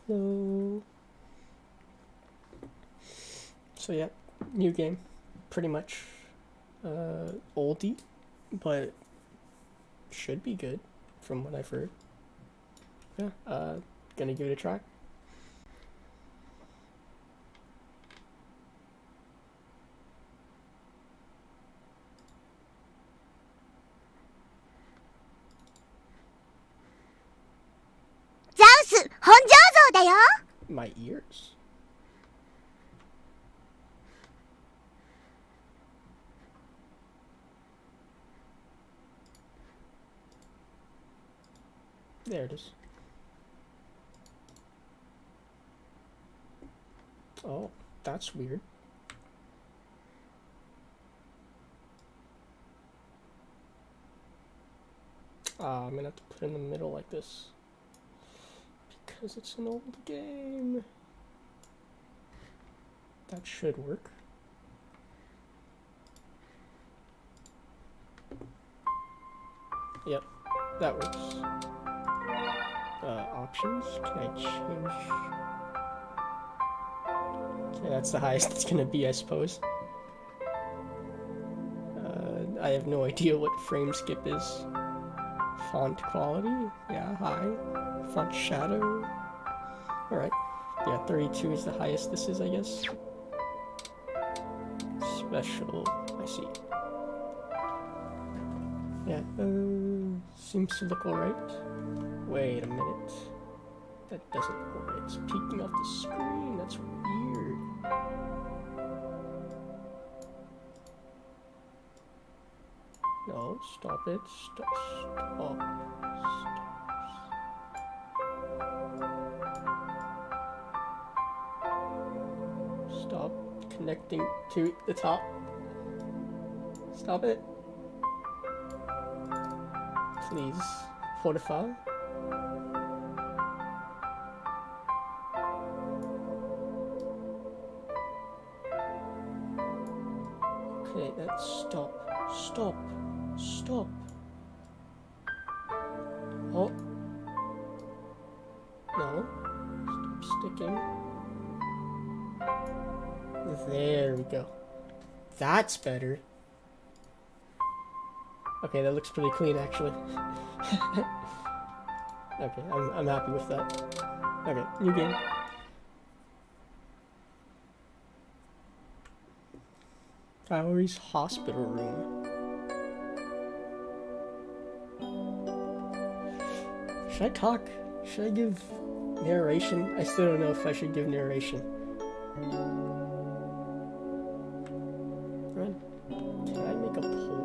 Hello. So yeah, new game. Pretty much oldie, but should be good from what I've heard. Yeah, gonna give it a try. My ears. There it is. Oh, that's weird. I'm gonna have to put it in the middle like this. Because it's an old game. That should work. Yep, that works. Options? Can I change? Okay, that's the highest it's gonna be, I suppose. I have no idea what frame skip is. Font quality? Yeah, high. Font shadow? Alright. Yeah, 32 is the highest this is, I guess. Special. I see. Yeah, seems to look alright. Wait a minute. That doesn't look alright. It's peeking off the screen. That's weird. No, stop it. Stop. Stop connecting to the top. Stop it. Please. Fortify. Okay, that's stop. Stop. Oh. No. Stop sticking. There we go. That's better. Okay, that looks pretty clean, actually. Okay, I'm happy with that. Okay, new game. Kaori's hospital room. Should I talk? Should I give narration? I still don't know if I should give narration. Run. Can I make a poll?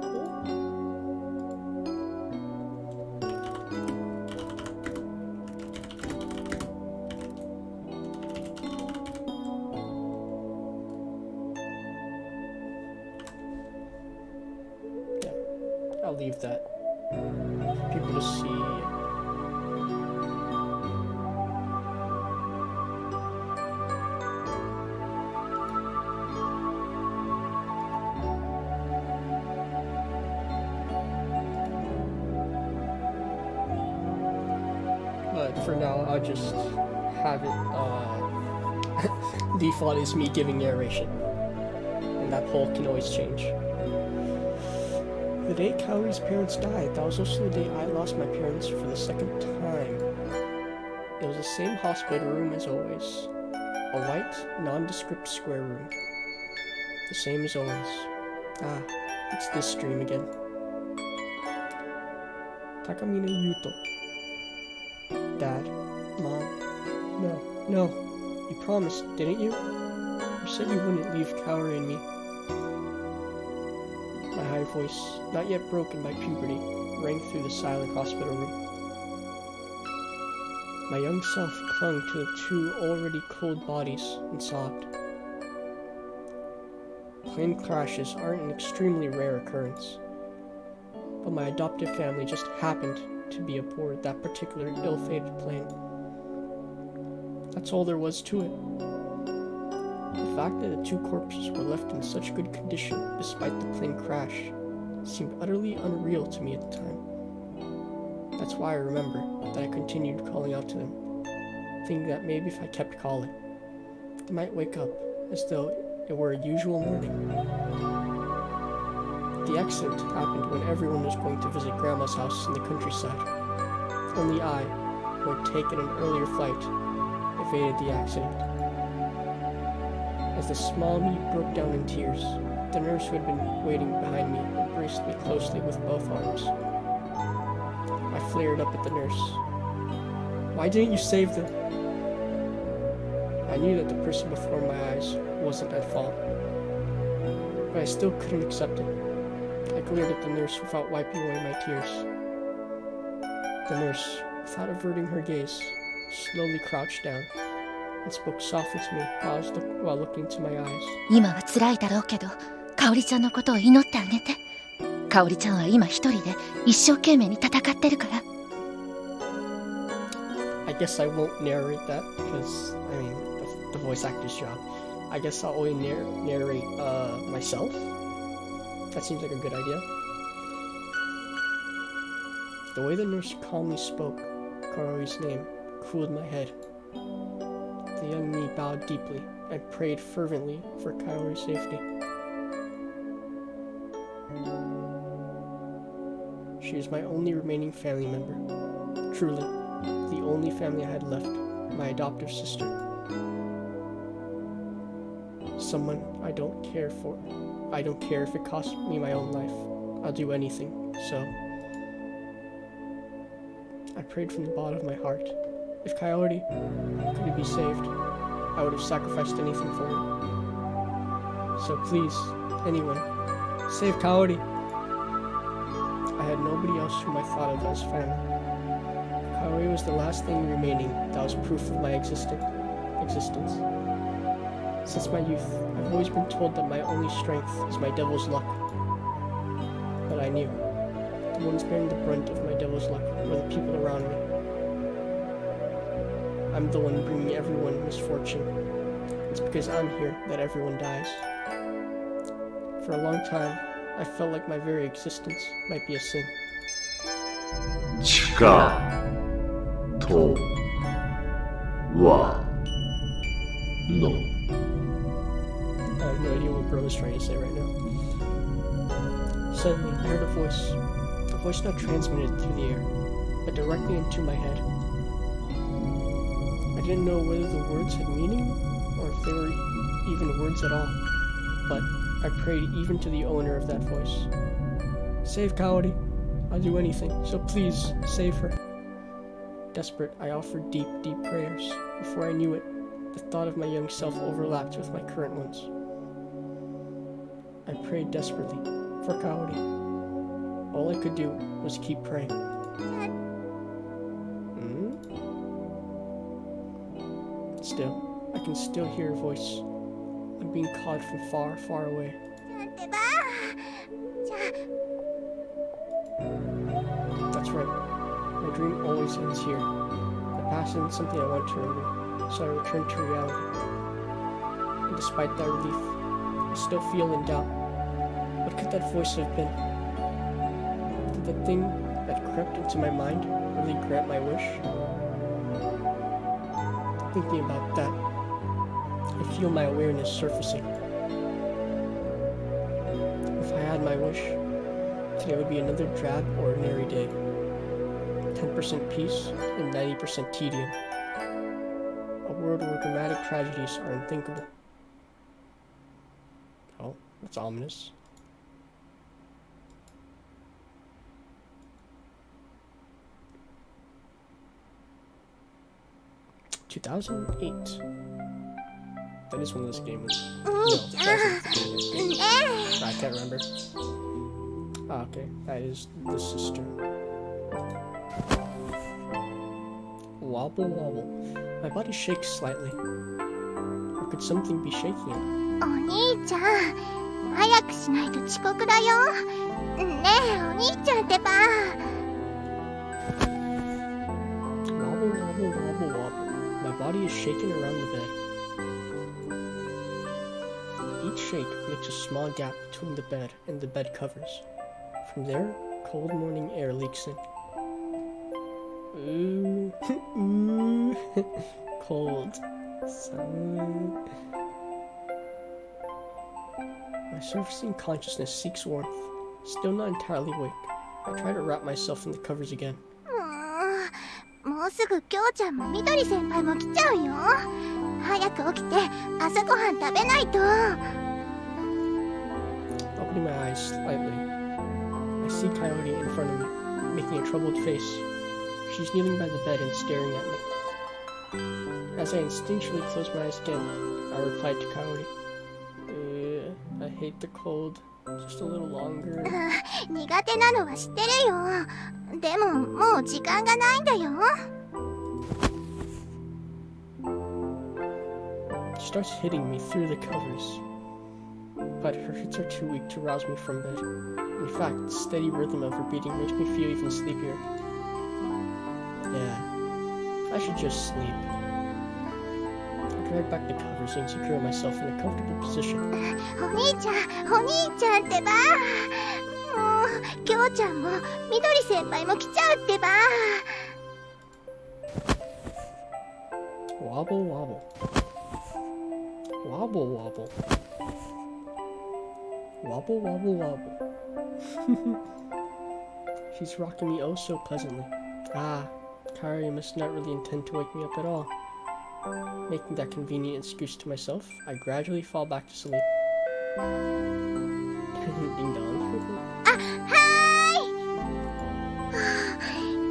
Yeah, I'll leave that for people to see. But for now, I'll just have it default is me giving narration. And that poll can always change. The day Kaori's parents died, that was also the day I lost my parents for the second time. It was the same hospital room as always. A white, nondescript square room. The same as always. Ah, it's this stream again. Takamine Yuto. Dad. Mom. No. You promised, didn't you? You said you wouldn't leave Kaori and me. My high voice, not yet broken by puberty, rang through the silent hospital room. My young self clung to the two already cold bodies and sobbed. Plane crashes aren't an extremely rare occurrence, but my adoptive family just happened to be aboard that particular ill-fated plane. That's all there was to it. The fact that the two corpses were left in such good condition despite the plane crash seemed utterly unreal to me at the time. That's why I remember that I continued calling out to them. thinking that maybe if I kept calling, they might wake up as though it were a usual morning. The accident happened when everyone was going to visit Grandma's house in the countryside. Only I, who had taken an earlier flight, evaded the accident. As the small me broke down in tears, the nurse who had been waiting behind me embraced me closely with both arms. I flared up at the nurse. Why didn't you save them? I knew that the person before my eyes wasn't at fault, but I still couldn't accept it. I glared at the nurse without wiping away my tears. The nurse, without averting her gaze, slowly crouched down and spoke softly to me while looking into my eyes. 今は辛いだろうけど、かおりちゃんのことを祈ってあげて。かおりちゃんは今一人で一生懸命に戦ってるから。I guess I won't narrate that because, the voice actor's job. I guess I'll only narrate myself. That seems like a good idea. The way the nurse calmly spoke Kaori's name cooled my head. The young me bowed deeply and prayed fervently for Kaori's safety. She is my only remaining family member. Truly, the only family I had left, my adoptive sister. Someone I don't care for. I don't care if it costs me my own life. I'll do anything, so... I prayed from the bottom of my heart. If Kaori could be saved, I would have sacrificed anything for her. So please, anyone, save Kaori! I had nobody else whom I thought of as family. Kaori was the last thing remaining that was proof of my existence. Since my youth, I've always been told that my only strength is my devil's luck. But I knew. The ones bearing the brunt of my devil's luck were the people around me. I'm the one bringing everyone misfortune. It's because I'm here that everyone dies. For a long time, I felt like my very existence might be a sin. 地下とはの I have no idea what bro is trying to say right now. Suddenly, I heard a voice not transmitted through the air, but directly into my head. I didn't know whether the words had meaning, or if they were even words at all, but I prayed even to the owner of that voice. Save Kaori. I'll do anything, so please, save her. Desperate, I offered deep, deep prayers. Before I knew it, the thought of my young self overlapped with my current ones. I prayed desperately for Kaori. All I could do was keep praying. Still, I can still hear her voice. I'm being called from far, far away. That's right. My dream always ends here. The past isn't something I want to remember, so I return to reality. And despite that relief, I still feel in doubt. What could that voice have been? Did the thing that crept into my mind really grant my wish? Thinking about that, I feel my awareness surfacing. If I had my wish, today would be another drab, ordinary day. 10% peace and 90% tedium. A world where dramatic tragedies are unthinkable. Oh, that's ominous. ...2008. That is when this game was... No, 2008. I can't remember. Ah, okay. That is the sister. Wobble wobble. My body shakes slightly. Or could something be shaking it? お兄ちゃん、早くしないと遅刻だよ。ねえ、お兄ちゃんってば。Wobble wobble wobble wobble. My body is shaking around the bed. Each shake makes a small gap between the bed and the bed covers. From there, cold morning air leaks in. Ooh, ooh. cold. Son. My surfacing consciousness seeks warmth. Still not entirely awake. I try to wrap myself in the covers again. もうすぐきょうちゃんもみどり先輩も来ちゃうよ。早く起きて朝ごはん食べないと。Opening my eyes slightly, I see Coyote in front of me, making a troubled face. She's kneeling by the bed and staring at me. As I instinctually close my eyes again, I replied to Coyote. I hate the cold. Just a little longer. 苦手なのは知ってるよ。でももう時間がないんだよ。She starts hitting me through the covers, but her hits are too weak to rouse me from bed. In fact, the steady rhythm of her beating makes me feel even sleepier. Yeah, I should just sleep. I drag back the covers and secure myself in a comfortable position. お兄ちゃんってば。もうきょうちゃんもみどり先輩も来ちゃうってば。Wobble wobble. Wobble wobble. Wobble wobble wobble. She's rocking me oh so pleasantly. Ah, Kari must not really intend to wake me up at all. Making that convenient excuse to myself, I gradually fall back to sleep. Ding dong. あ、はー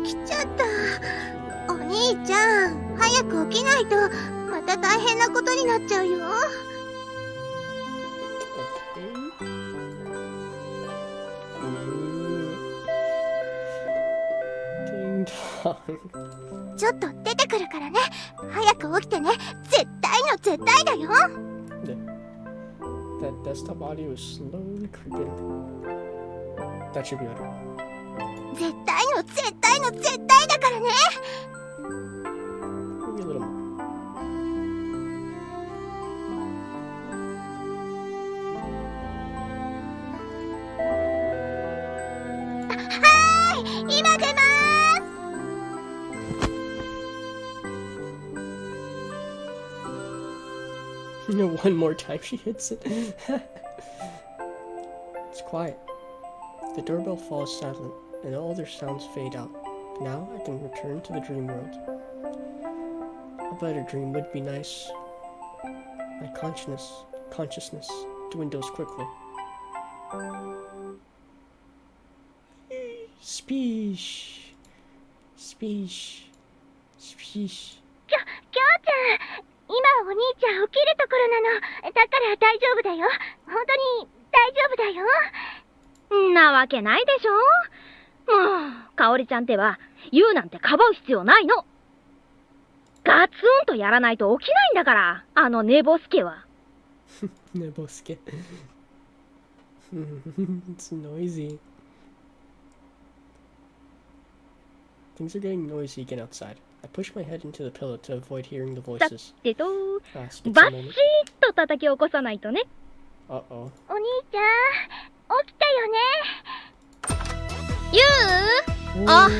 い。来ちゃった。お兄ちゃん、早く起きないとまた大変なことになっちゃうよ。Ding dong. ちょっと出てくるからね。早く起きてね。絶対の絶対だよ。That desktop audio is slowly creeping. That should be better. 絶対の絶対の絶対だからね。Maybe a little more. はーい、今出まーす。One more time she hits it. It's quiet. The doorbell falls silent, and all other sounds fade out. Now I can return to the dream world. A better dream would be nice. My consciousness dwindles quickly. Speech. きょうちゃん、今お兄ちゃん起きるところなの。だから大丈夫だよ。本当に大丈夫だよ。んなわけないでしょ。もう、かおりちゃんっては、言うなんてかばう必要ないの。ガツンとやらないと起きないんだから、あの寝ぼすけは。寝ぼすけ。It's noisy. Things are getting noisy again outside. I push my head into the pillow to avoid hearing the さ voices. てと、 Skip バ a ッシ moment. ーと叩き起こさないとね。Uh-oh. お兄ちゃん、起きたよね。ゆう、おはよ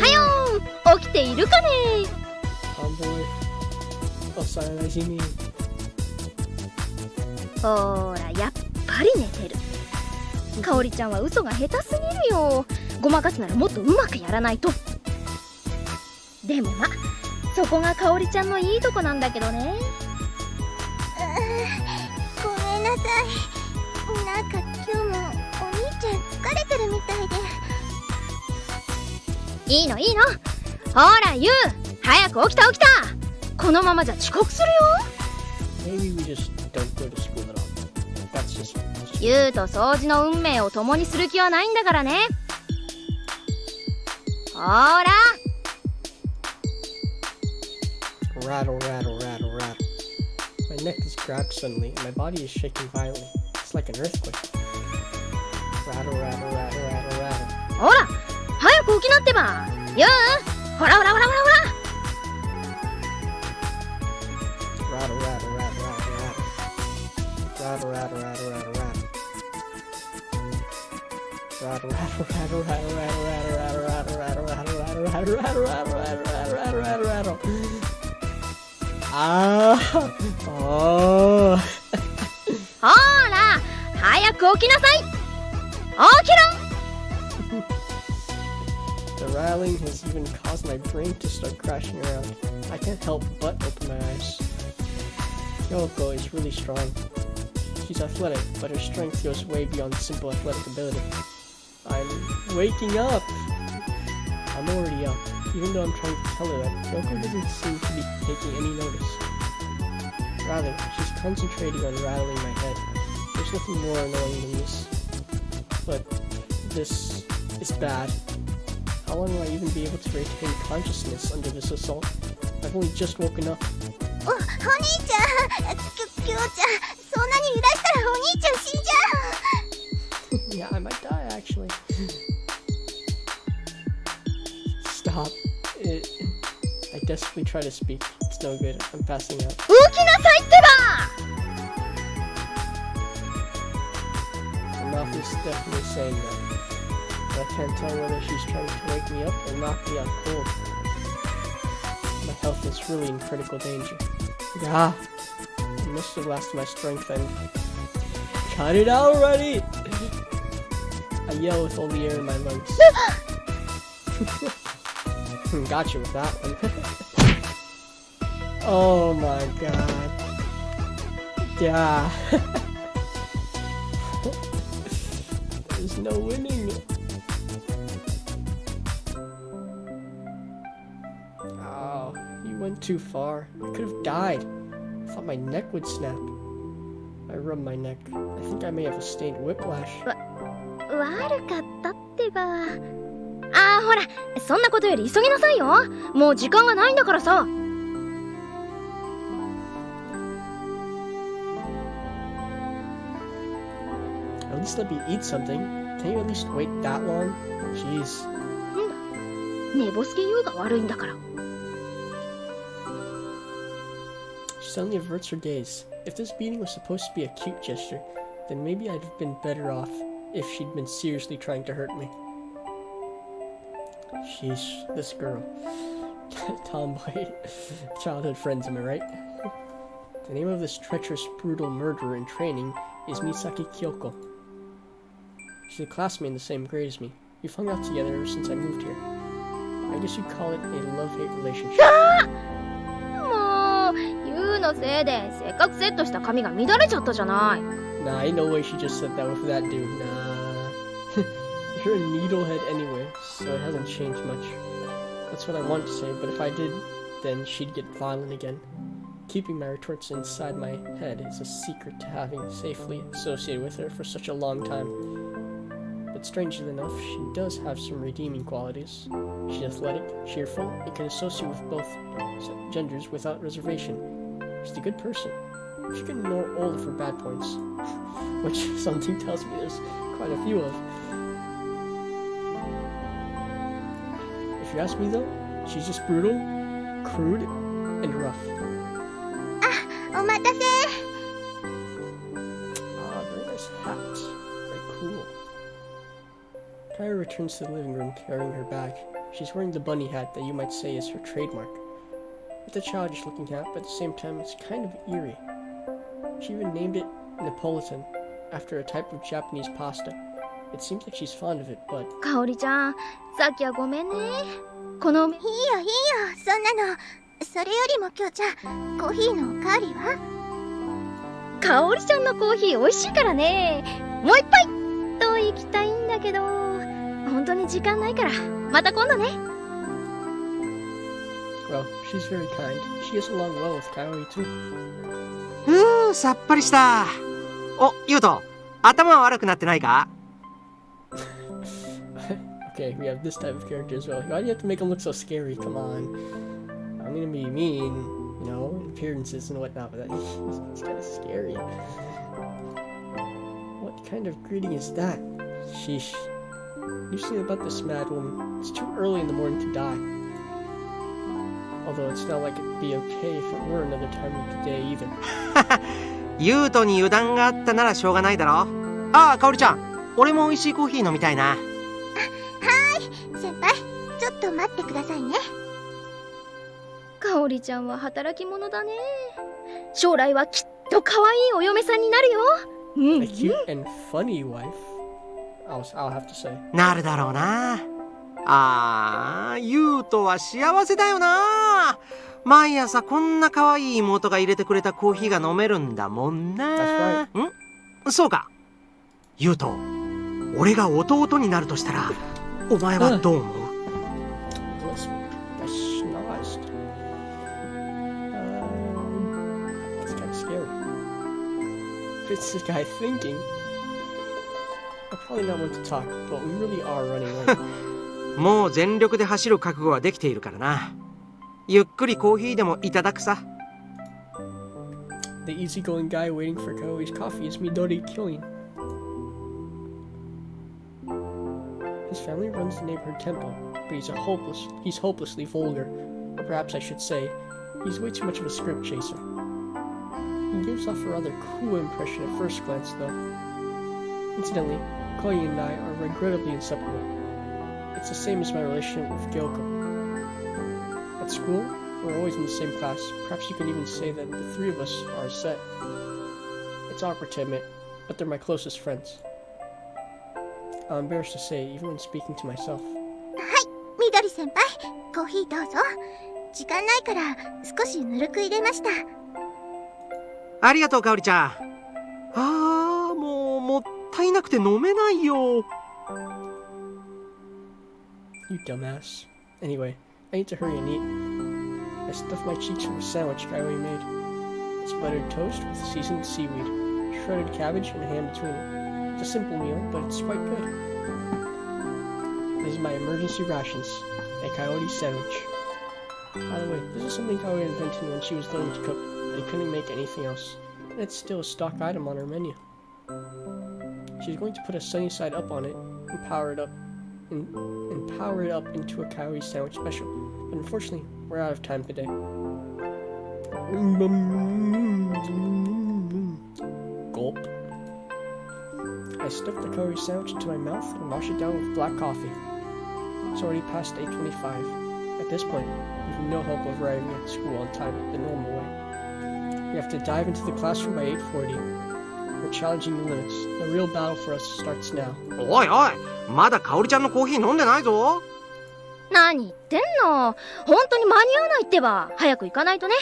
う。起きているかね。 Tomboy. Osana Najimi. ほーら、やっぱり寝てる。かおりちゃんは嘘が下手すぎるよ。ごまかすならもっとうまくやらないと。でもま、そこがかおりちゃんのいいとこなんだけどね。ごめんなさい。なんか今日もお兄ちゃん疲れてるみたいで。いいのいいの。ほら、ゆう、早く起きた起きた。このままじゃ遅刻するよ。 Maybe we just don't go to school at all. That's just ゆうと掃除の運命を共にする気はないんだからね。ほら。rattle, rattle, rattle, rattle. My neck is grabbed suddenly, and my body is shaking violently. It's like an earthquake. Rattle, rattle, rattle, rattle, rattle. ほら、早く起きなってば。ゆう、ほらほらほらほらほら。Rattle, rattle, rattle, rattle, rattle. Rattle, rattle, rattle, rattle, rattle. Rattle, rattle, rattle, rattle, rattle, rattle, rattle, rattle, rattle, rattle, rattle, rattle, rattle, rattle, rattle, rattle, rattle, rattle. Ah. Oh. ほら早く起きなさい。起きろ。 The rattling has even caused my brain to start crashing around. I can't help but open my eyes. Kyoko is really strong. She's athletic, but her strength goes way beyond simple athletic ability. I'm waking up! I'm already up, even though I'm trying to tell her that Kyoko doesn't seem to be taking any notice. Rather, she's concentrating on rattling my head. There's nothing more annoying than this. But this is bad. How long will I even be able to retain consciousness under this assault? I've only just woken up. お兄ちゃん、きょうちゃん、そんなに揺らしたらお兄ちゃん死んじゃう。 Yeah, I might die actually. Stop. I desperately try to speak. It's no good. I'm passing out. 起きなさいってば。 The mouth is definitely saying that. But I can't tell whether she's trying to wake me up or knock me out cold. My health is really in critical danger. Yeah. I must have lost my strength and... Cut it out already! I yell with all the air in my lungs. Got you with that one. Oh my god. Yeah. There's no winning. Oh, you went too far. I could have died. I thought my neck would snap. I rubbed my neck. I think I may have a sustained whiplash. 悪かったってば。あーほら、そんなことより急ぎなさいよ。もう時間がないんだからさ。At least let me eat something. Can you at least wait that long? Jeez. 寝ぼすけ優が悪いんだから。 She suddenly averts her gaze. If this beating was supposed to be a cute gesture, then maybe I'd have been better off if she'd been seriously trying to hurt me. Sheesh, this girl. Tomboy. Childhood friends, am I right? The name of this treacherous, brutal murderer in training is Misaki Kyoko. She's a classmate in the same grade as me. We've hung out together ever since I moved here. I guess you'd call it a love-hate relationship. もう、優のせいでせっかくセットした髪が乱れちゃったじゃない。 Nah, ain't no way she just said that with that dude. Nah. You're a needlehead anyway, so it hasn't changed much. That's what I want to say, but if I did, then she'd get violent again. Keeping my retorts inside my head is a secret to having safely associated with her for such a long time. But strangely enough, she does have some redeeming qualities. She's athletic, cheerful, and can associate with both genders without reservation. She's a good person. She can ignore all of her bad points, which something tells me there's quite a few of. If you ask me though, she's just brutal, crude, and rough. お待たせ。 Ah, very nice hat. Very cool. Kyra returns to the living room carrying her bag. She's wearing the bunny hat that you might say is her trademark. It's a childish looking hat, but at the same time it's kind of eerie. She even named it Napolitan, after a type of Japanese pasta. It seems like she's fond of it, but... かおりちゃん、さっきはごめんね。このいいよいいよ、そんなの。それよりもきょうちゃん、コーヒーのおかわりは？かおりちゃんのコーヒー美味しいからね。もう一杯と行きたいんだけど、本当に時間ないから、また今度ね。Well, she's very kind. She gets along well with Kaori too. さっぱりした。お、ゆうと、頭は悪くなってないか？ Okay, we have this type of character as well. Why do you have to make him look so scary? Come on. I'm gonna be mean, you know, appearances and whatnot, but he's kind of scary. What kind of greeting is that? Sheesh. You've seen about this mad woman. It's too early in the morning to die. Although it's not like it'd be okay if it were another time of the day either. ゆうとに油断があったならしょうがないだろ。ああ、かおりちゃん、俺も美味しいコーヒー飲みたいな。先輩、ちょっと待ってくださいね。かおりちゃんは働き者だね。将来はきっと可愛いお嫁さんになるよ。A cute and funny wife. I'll have to say. なるだろうな。ユウトは幸せだよな。毎朝こんな可愛い妹が入れてくれたコーヒーが飲めるんだもんな。そうか。ユウト、俺が弟になるとしたら、お前はどう思う？ I schnozzed. It's kind of scary. What's this guy thinking? I'm probably not one to talk, but we really are running late. もう全力で走る覚悟はできているからな。ゆっくりコーヒーでもいただくさ。The easygoing guy waiting for Kaori's coffee is Midori Kyoin. His family runs the neighborhood temple, but he's hopelessly vulgar. Or perhaps I should say, he's way too much of a script chaser. He gives off a rather cool impression at first glance, though. Incidentally, Koi and I are regrettably inseparable. It's the same as my relationship with Gyoko. At school, we're always in the same class. Perhaps you could even say that the three of us are a set. It's awkward to admit, but they're my closest friends. I'm embarrassed to say, even when speaking to myself. みどり先輩、コーヒーどうぞ。時間ないから少しぬるく入れました。ありがとう、かおりちゃん。もったいなくて飲めないよ。You dumbass. Anyway, I need to hurry and eat. I stuffed my cheeks with a sandwich Kaori made. It's buttered toast with seasoned seaweed, shredded cabbage, and ham between it. It's a simple meal, but it's quite good. This is my emergency rations, a Kaori sandwich. By the way, this is something Kaori invented when she was learning to cook, and couldn't make anything else. And it's still a stock item on her menu. She's going to put a sunny side up on it and power it up into a Kaori sandwich special. But unfortunately, we're out of time today. Gulp. I stuffed the Kaori sandwich into my mouth and washed it down with black coffee. It's already past 8:25. At this point, we have no hope of arriving at school on time the normal way. We have to dive into the classroom by 8:40. We're challenging the limits. The real battle for us starts now. おいおい、まだかおりちゃんのコーヒー飲んでないぞ。何言ってんの。本当に間に合わないってば。早く行かないとね。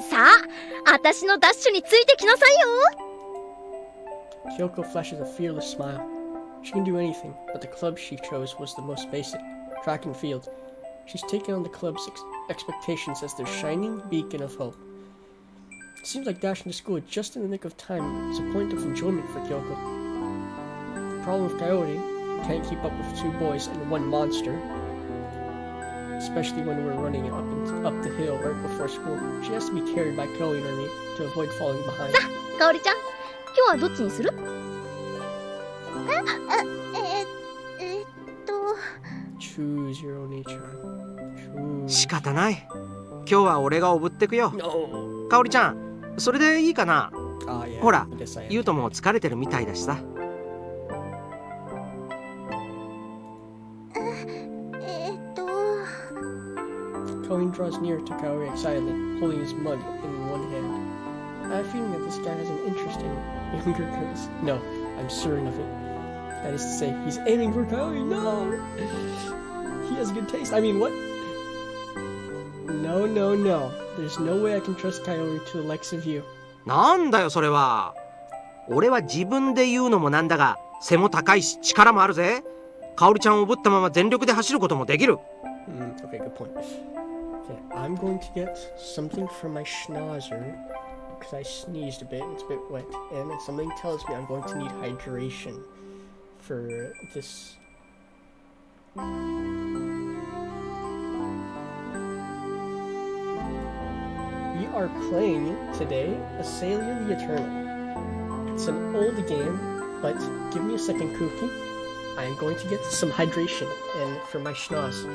さあ、私のダッシュについてきなさいよ。Kyoko flashes a fearless smile. She can do anything, but the club she chose was the most basic, track and field. She's taken on the club's expectations as their shining beacon of hope. It seems like dashing to school just in the nick of time is a point of enjoyment for Kyoko. The problem with Kaori, can't keep up with two boys and one monster. Especially when we're running up the hill right before school. She has to be carried by Kaori or me to avoid falling behind. さあ、かおりちゃん、今日はどっちにする？Choose your own nature. Choose. 仕方ない。今日は俺がおぶってくよ。 No. かおりちゃん、それでいいかな。 Yeah, ほら I guess I am. ゆうとも疲れてるみたいだしさ。Koin draws near to Kaori excitedly, holding his mug in one hand. I have a feeling that this guy has an interest in younger girls. No, I'm certain of it. That is to say, he's aiming for Kaori. No! He has good taste. I mean, what? No. There's no way I can trust Kaori to the likes of you. なんだよそれは。俺は自分で言うのもなんだが、背も高いし力もあるぜ。かおりちゃんをおぶったまま全力で走ることもできる。Okay, good point. Okay, I'm going to get something from my schnauzer because I sneezed a bit and it's a bit wet, and something tells me I'm going to need hydration for this. We are playing today Aselia the Eternal. It's an old game, but give me a second, Cookie. I am going to get some hydration and for my schnoz.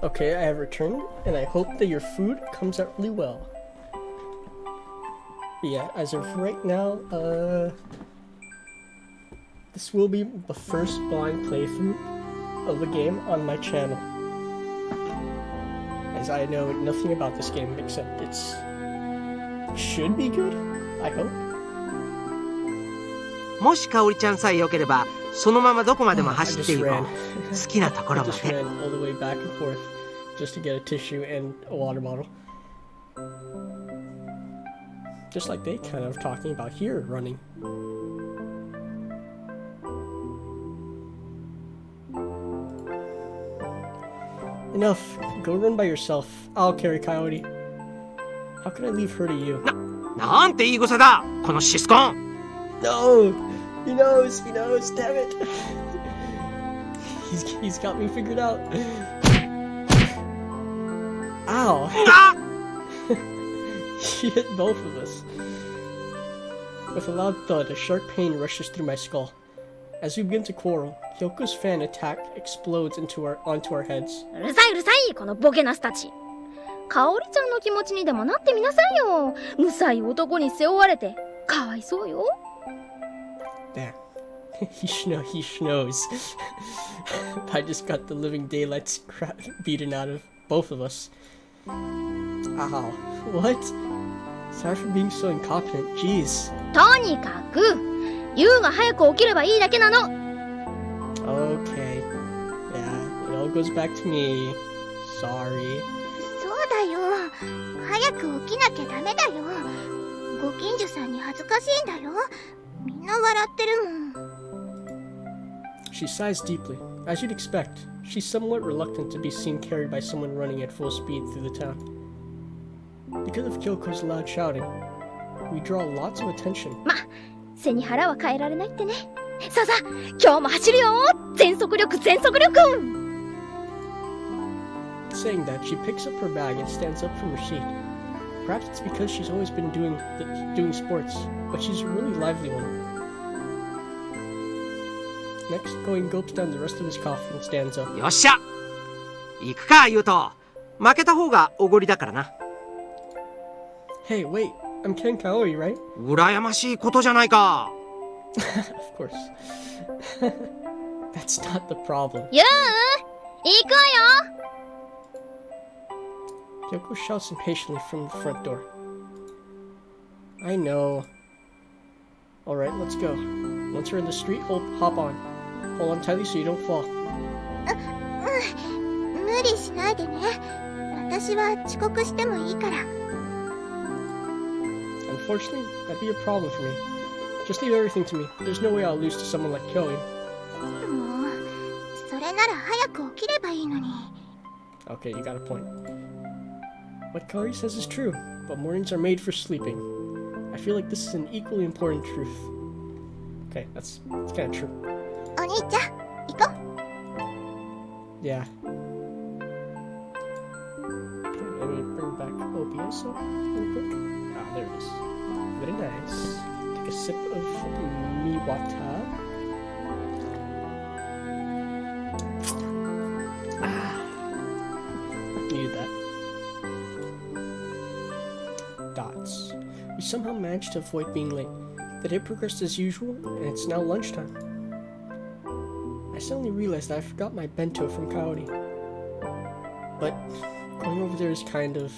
Okay, I have returned, and I hope that your food comes out really well. But yeah, as of right now, this will be the first blind playthrough of a game on my channel. As I know nothing about this game except it's should be good, I hope. もしかおりちゃんさえ良ければそのままどこまでも走っていこう。 I 好きなところ I ま just で。 ran all the way back and forth just to get a tissue and a water bottle. Just like they kind of talking about here, running. Enough. Go run by yourself. I'll carry Coyote. How can I leave her to you? なんて言い草だこのシスコン。 No! He knows! He knows! Damn it! He's got me figured out. Ow! She hit both of us. With a loud thud, a sharp pain rushes through my skull. As we begin to quarrel, Hyoko's fan attack explodes onto our heads. うるさいうるさいこのボケナスたち。かおりちゃんの気持ちにでもなってみなさいよ。むさい男に背負われてかわいそうよ。 Damn. He knows. I just got the living daylights beaten out of both of us. Ow. What? Sorry for being so incompetent. Jeez. とにかくユウが早く起きればいいだけなの。 Okay. Yeah, it all goes back to me. Sorry. そうだよ。早く起きなきゃダメだよ。ご近所さんに恥ずかしいんだよ。みんな笑ってるもん。 She sighs deeply. As you'd expect, she's somewhat reluctant to be seen carried by someone running at full speed through the town. Because of Kyoko's loud shouting, we draw lots of attention. ま、背に腹は変えられないってね。さあさあ、今日も走るよ。全速力全速力。 Saying that, she picks up her bag and stands up from her seat. Perhaps it's because she's always been doing sports, but she's a really lively one. Next, Going gulps down the rest of his coffee and stands up. よっしゃ行くかユウト。負けた方がおごりだからな。 Hey, wait, I'm Ken Kaori, right? 羨ましいことじゃないか。 Of course. That's not the problem. ユウ、行くわよ。 Kyoko shouts impatiently from the front door. I know. Alright, let's go. Once we're in the street, hop on. Hold on tightly so you don't fall. 無理しないでね。私は遅刻してもいいから。 Unfortunately, that'd be a problem for me. Just leave everything to me. There's no way I'll lose to someone like Kyoe. もう、それなら早く起きればいいのに。 Okay, you got a point. What Kaori says is true, but mornings are made for sleeping. I feel like this is an equally important truth. Okay, that's kind of true. お兄ちゃん、行こう。 Yeah. Okay, let me bring back OBS real quick. Ah, there it is. Very nice. Take a sip of Miwata. Ah. Needed that. Dots. We somehow managed to avoid being late. The day progressed as usual, and it's now lunchtime. I suddenly realized that I forgot my bento from Kaori. But going over there is kind of...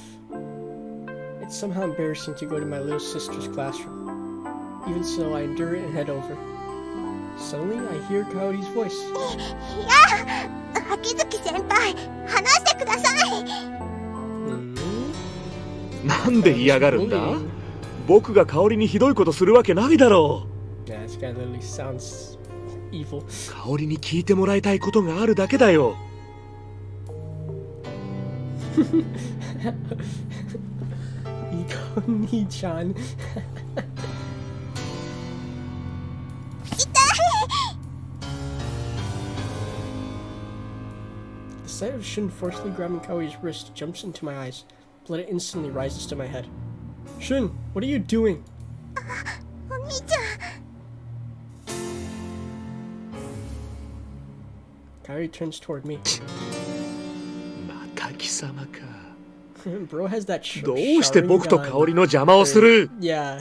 It's somehow embarrassing to go to my little sister's classroom. Even so, I endure it and head over. Suddenly, I hear Kaori's voice. いや、秋月先輩、話してください。なんで嫌がるんだ Bullying. 僕が香りにひどいことするわけないだろ Yeah, this guy literally sounds evil. う香りに聞いてもらいたいことがあるだけだよ Iko Ni-chan. The sight of Shun forcefully grabbing Kaori's wrist jumps into my eyes. Blood instantly rises to my head. Shun, what are you doing? お兄ちゃん。 Kaori turns toward me. また貴様か。 Bro has that どうして僕と香りの邪魔をする？ Yeah.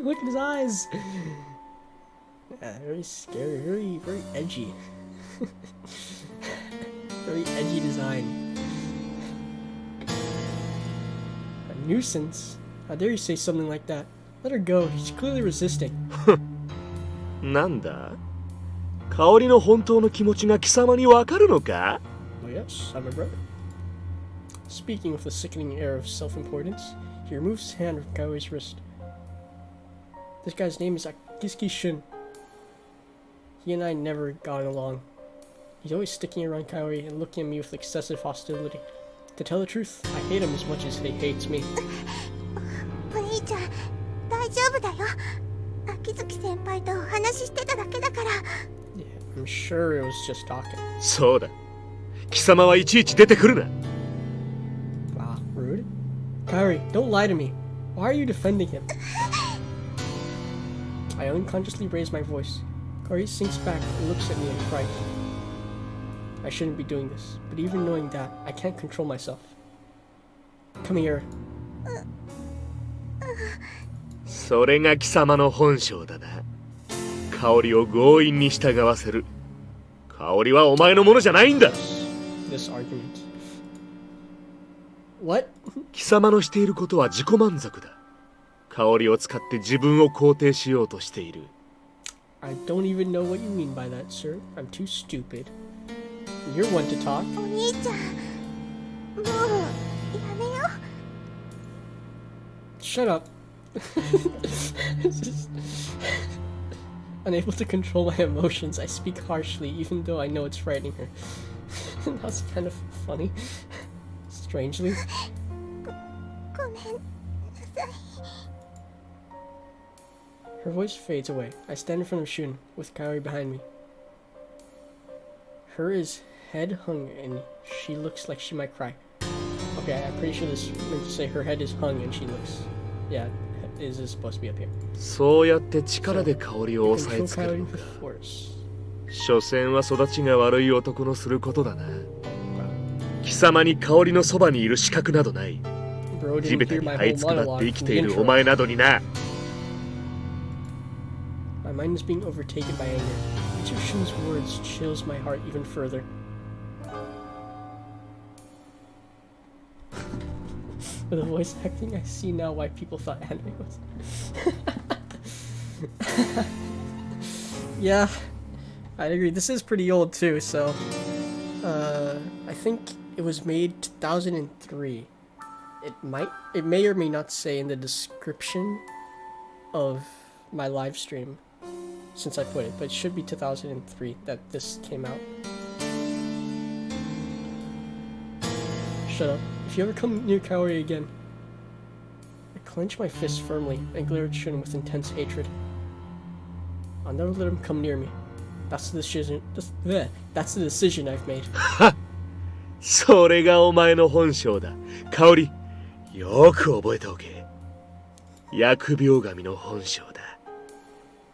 Look at his eyes. Yeah, very scary, very edgy. Very edgy design. A nuisance. How dare you say something like that? Let her go. She's clearly resisting. なんだ？香りの本当の気持ちが貴様にわかるのか？ Oh yes, I'm a brother. Speaking with a sickening air of self-importance, he removes his hand from Kaori's wrist. This guy's name is Akizuki Shun. He and I never got along. He's always sticking around Kaori and looking at me with excessive hostility. To tell the truth, I hate him as much as he hates me. お兄ちゃん、大丈夫だよ。秋月先輩とお話ししてただけだから。Yeah, I'm sure it was just talking. そうだ。貴様はいちいち出てくるな。Wow, rude. Kaori, don't lie to me. Why are you defending him? I unconsciously raise my voice. Kaori sinks back and looks at me in fright. I shouldn't be doing this, but even knowing that, I can't control myself. Come here. それが貴様の本性だな。香りを強引に従わせる。香りはお前のものじゃないんだ。This argument. What? 貴様のしていることは自己満足だ。香りを使って自分を肯定しようとしている。I don't even know what you mean by that, sir. I'm too stupid. You're one to talk. お兄ちゃん、もうやめよ。Shut up. Just unable to control my emotions, I speak harshly, even though I know it's frightening her. That's kind of funny. Strangely. ごめんなさい。 Her voice fades away. I stand in front of Shun, with Kaori behind me. Her is head hung, and she looks like she might cry. Okay, I'm pretty sure this meant to say her head is hung and she looks... Yeah, is supposed to be up here. そうやって力で香りを抑え Control つける Kaori のか。 with force. 所詮は育ちが悪い男のすることだな。貴様に香りのそばにいる資格などない。 Bro 地べ didn't た hear に my 這い whole つくばって monologue 生き from て the いるお intro. 前などにな。 My mind is being overtaken by anger. Each of Shun's words chills my heart even further. With a voice acting, I see now why people thought anime was. Yeah, I agree. This is pretty old too, so I think it was made 2003. It may or may not say in the description of my live stream since I put it, but it should be 2003 that this came out. Shut up. If you ever come near Kaori again. I clench my fists firmly and glare at Shun with intense hatred. I'll never let him come near me. That's the decision. That's the decision I've made. それがお前の本性だ。香り、よく覚えておけ。疫病神の本性だ。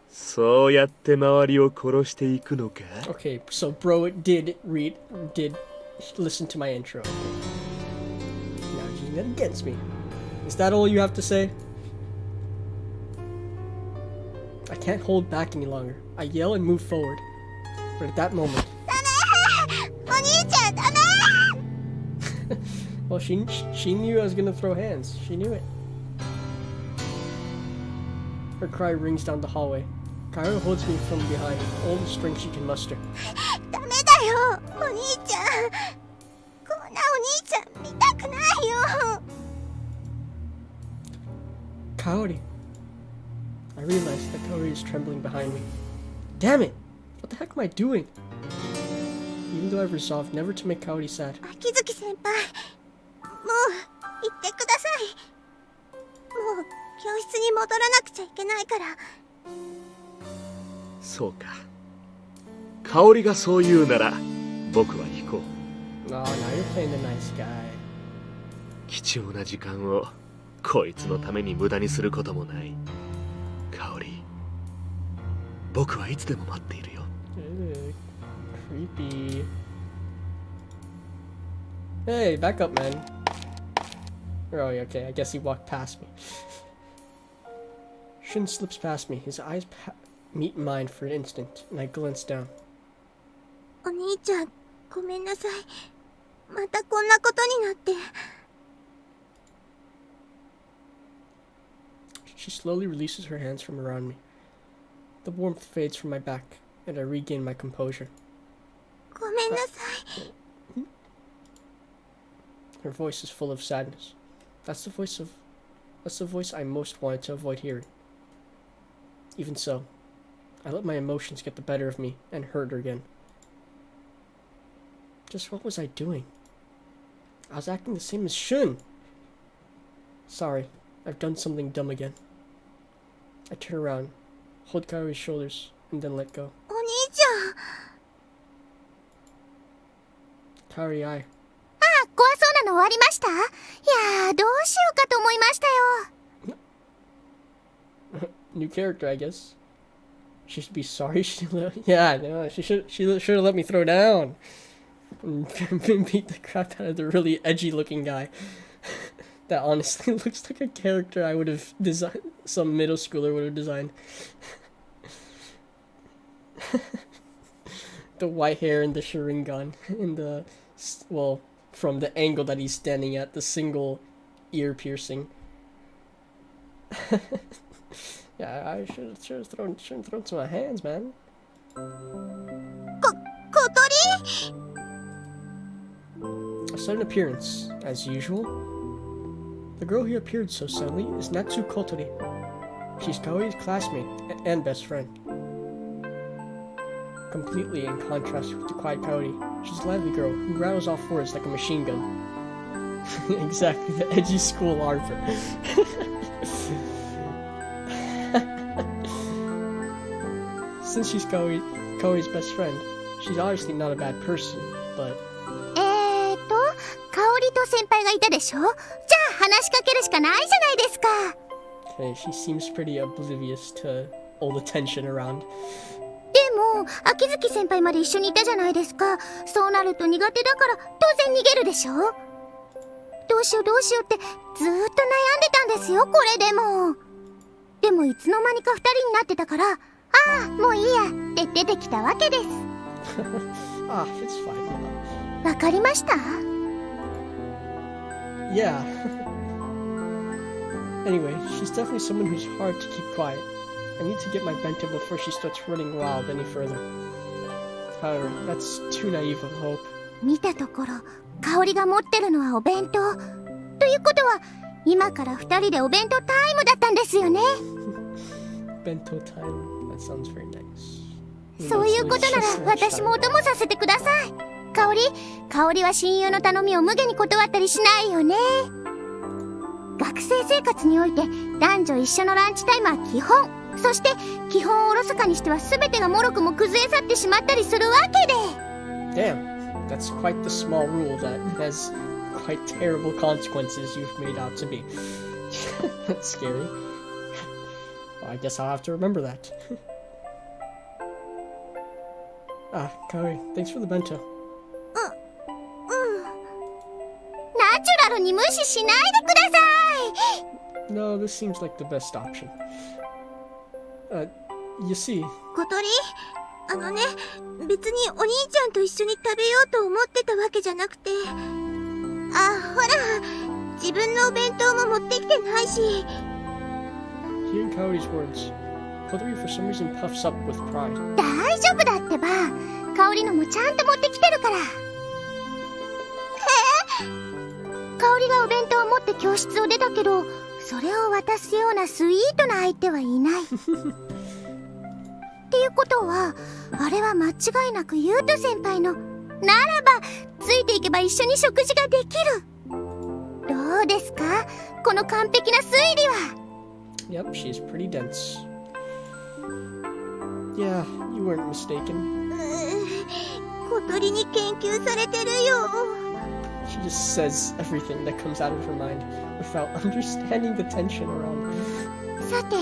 そうやって周りを殺していくのか？ Okay, so bro did listen to my intro. Okay. Now using that against me. Is that all you have to say? I can't hold back any longer. I yell and move forward. But at that moment... お兄ちゃん、ダメ。 Well, she knew I was gonna throw hands. She knew it. Her cry rings down the hallway. Kaori holds me from behind, all the strength she can muster. ダメだよ、お兄ちゃん。こんなお兄ちゃん見たくないよ。 Kaori. I realize that Kaori is trembling behind me. Damn it! What the heck am I doing? Even though I've resolved never to make Kaori sad. 秋月先輩、もう行ってください。もう教室に戻らなくちゃいけないから。そうか。香りがそう言うなら、僕は行こう。 Oh, now you're playing the nice guy. 貴重な時間をこいつのために無駄にすることもない。香り、僕はいつでも待っているよ。Creepy. Hey, back up, man. Oh, yeah, okay, I guess he walked past me. Shun slips past me. His eyes meet mine for an instant, and I glance down. お兄ちゃん、ごめんなさい。またこんなことになって。She slowly releases her hands from around me. The warmth fades from my back, and I regain my composure. ごめんなさい。Her voice is full of sadness. That's the voice I most wanted to avoid hearing. Even so, I let my emotions get the better of me and hurt her again. Just what was I doing? I was acting the same as Shun. Sorry, I've done something dumb again. I turn around, hold Kaori's shoulders, and then let go. お兄ちゃん。 Kaori, I. 怖そうなの終わりました？いやー、どうしようかと思いましたよ。New character, I guess. She should be sorry. Yeah, no, she should have let me throw down and beat the crap out of the really edgy looking guy. That honestly looks like a character I would have designed. Some middle schooler would have designed. The white hair and the Sharingan and the from the angle that he's standing at, the single ear piercing. Yeah, I should have thrown to my hands, man. 小鳥？ A sudden appearance, as usual. The girl who appeared so suddenly is Natsu Kotori. She's Kaori's classmate and best friend. Completely in contrast with the quiet Kaori, she's a lively girl who rattles off words like a machine gun. Exactly, the edgy school arbor. Since she's Kaori's best friend, she's obviously not a bad person, but... 香織と先輩がいたでしょ？じゃあ話しかけるしかないじゃないですか。 Okay, she seems pretty oblivious to all the tension around. でも、秋月先輩まで一緒にいたじゃないですか。そうなると苦手だから当然逃げるでしょ？どうしようってずーっと悩んでたんですよ、これでも。でもいつの間にか二人になってたから、ああ、もういいやって出てきたわけです。Ah, it's fine. わかりました？ Yeah. Anyway, she's definitely someone who's hard to keep quiet. I need to get my bento before she starts running wild any further. However, that's too naive of hope. 見たところ、香織が持ってるのはお弁当。ということは、今から二人でお弁当タイムだったんですよね。Bento time. That sounds very nice. そういうことなら私もお供させてください。香織は親友の頼みを無下に断ったりしないよね。学生生活において男女一緒のランチタイムは基本。そして基本をおろそかにしては全てがもろくも崩れ去ってしまったりするわけで。 Damn, that's quite the small rule that has quite terrible consequences you've made out to be. That's scary. Well, I guess I'll have to remember that. Ah, Kaori, thanks for the bento. ナチュラルに無視しないでください。 No, this seems like the best option. You see... 小鳥、別にお兄ちゃんと一緒に食べようと思ってたわけじゃなくて。あ、ほら、自分のお弁当も持ってきてないし。 Hearing Kaori's words, Kotori for some reason puffs up with pride. 大丈夫だってば。香りのもちゃんと持ってきてるから。香りがお弁当を持って教室を出たけど、それを渡すようなスイートな相手はいない。っていうことは、あれは間違いなく優斗先輩の。ならば、ついていけば一緒に食事ができる。どうですか？この完璧な推理は。Yep, she's pretty dense. Yeah, you weren't mistaken. 小鳥に研究されてるよ。 She just says everything that comes out of her mind without understanding the tension around. さて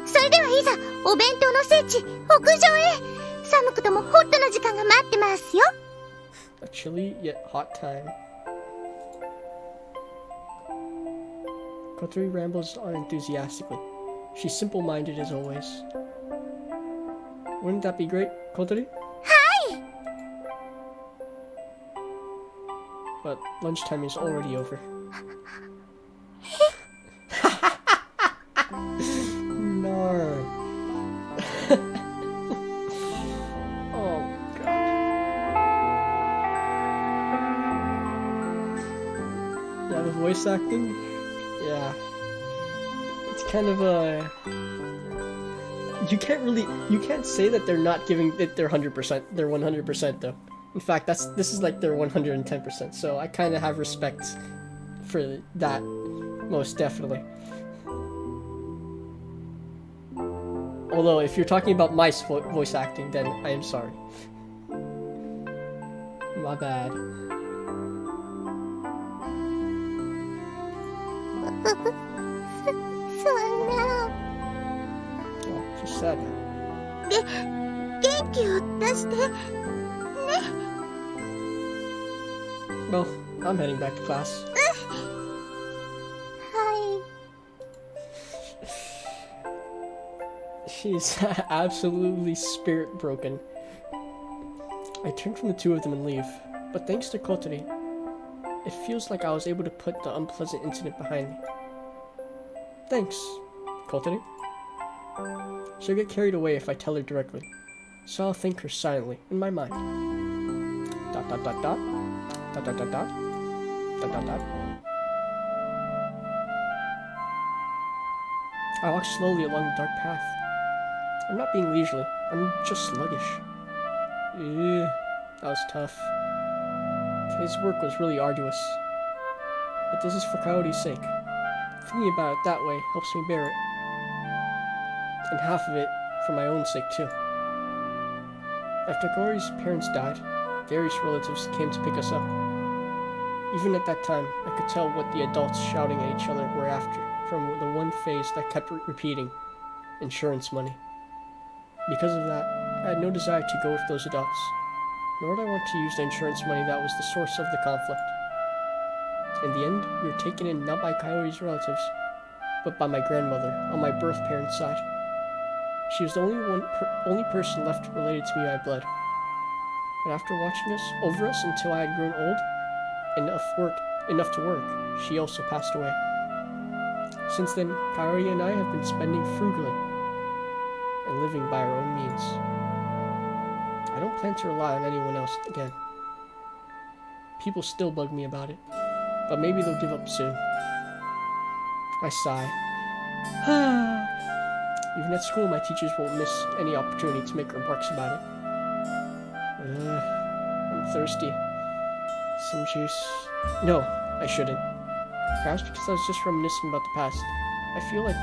それではいざお弁当の聖地屋上へ。寒くともホットな時間が待ってますよ。 A chilly yet hot time. Kotori rambles on enthusiastically. She's simple-minded as always. Wouldn't that be great, Kotori? Hi! But lunchtime is already over. No. Oh god. Yeah, the voice acting? Yeah. It's kind of a... You can't say that they're not giving it their 100%. They're 100% though. In fact, this is like their 110%. So I kind of have respect for that, most definitely. Although, if you're talking about my voice acting, then I am sorry. My bad. Oh, she's sad now. 元気を出してね。 Well, I'm heading back to class. はい。 She's absolutely spirit broken. I turn from the two of them and leave, but thanks to Kotori, it feels like I was able to put the unpleasant incident behind me. Thanks, Kotori. She'll get carried away if I tell her directly, so I'll thank her silently in my mind. Dot dot dot dot. Dot dot dot dot. Dot dot dot. I walk slowly along the dark path. I'm not being leisurely, I'm just sluggish. Ew, that was tough. Today's work was really arduous. But this is for Coyote's sake. Thinking about it that way helps me bear it. And half of it for my own sake too. After Coyote's parents died, various relatives came to pick us up. Even at that time, I could tell what the adults shouting at each other were after, from the one phrase that kept repeating, insurance money. Because of that, I had no desire to go with those adults, nor did I want to use the insurance money that was the source of the conflict. In the end, we were taken in not by Coyote's relatives, but by my grandmother on my birth parents' side. She was the only person left related to me by blood. But after watching over us until I had grown old, enough to work, she also passed away. Since then, Coyote and I have been spending frugally and living by our own means. I don't plan to rely on anyone else again. People still bug me about it, but maybe they'll give up soon. I sigh. Even at school, my teachers won't miss any opportunity to make remarks about it. I'm thirsty. Some juice. No, I shouldn't. Perhaps because I was just reminiscing about the past. I feel like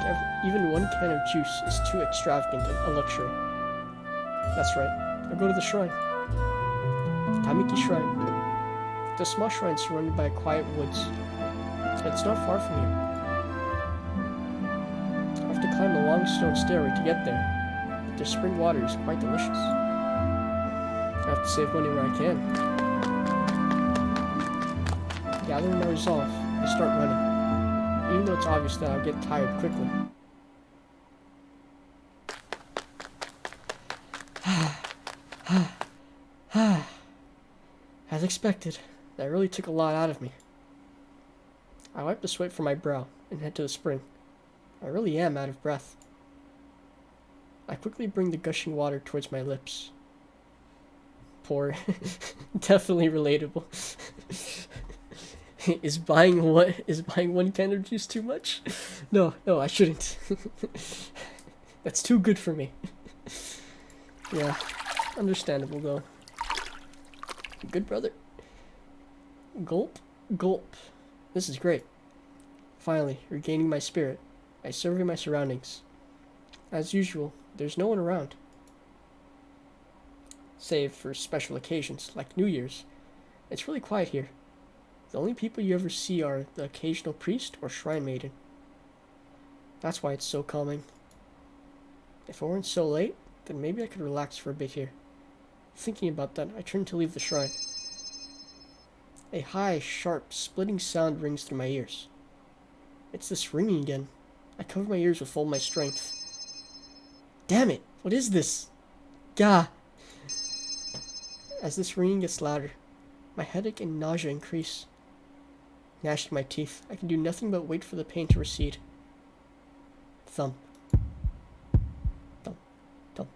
even one can of juice is too extravagant a luxury. That's right. I'll go to the shrine. Tamiki Shrine. It's a small shrine surrounded by quiet woods. It's not far from here. I have to climb a long stone stairway to get there, but the spring water is quite delicious. I have to save money where I can. Gathering my resolve, I start running, even though it's obvious that I'll get tired quickly. As expected, that really took a lot out of me. I wipe the sweat from my brow and head to the spring. I really am out of breath. I quickly bring the gushing water towards my lips. Poor. Definitely relatable. Is buying one can of juice too much? No, I shouldn't. That's too good for me. Yeah, understandable though. Good brother. Gulp, gulp. This is great. Finally, regaining my spirit, I survey my surroundings. As usual, there's no one around. Save for special occasions, like New Year's. It's really quiet here. The only people you ever see are the occasional priest or shrine maiden. That's why it's so calming. If it weren't so late, then maybe I could relax for a bit here. Thinking about that, I turn to leave the shrine. A high, sharp, splitting sound rings through my ears. It's this ringing again. I cover my ears with all my strength. Damn it! What is this? Gah! As this ringing gets louder, my headache and nausea increase. Gnashing my teeth, I can do nothing but wait for the pain to recede. Thump. Thump. Thump.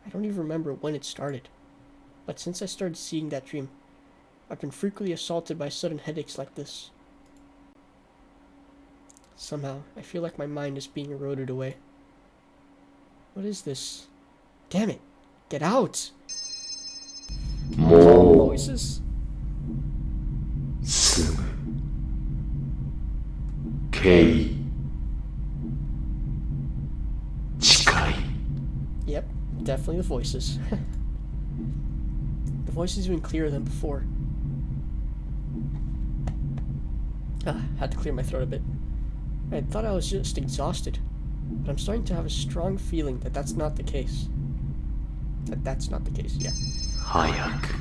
I don't even remember when it started. But since I started seeing that dream, I've been frequently assaulted by sudden headaches like this. Somehow, I feel like my mind is being eroded away. What is this? Damn it! Get out! Voices? すぐ敬意近い Yep, definitely the voices. The voice is even clearer than before. Had to clear my throat a bit. I thought I was just exhausted, but I'm starting to have a strong feeling that that's not the case. That's not the case, yeah. 早く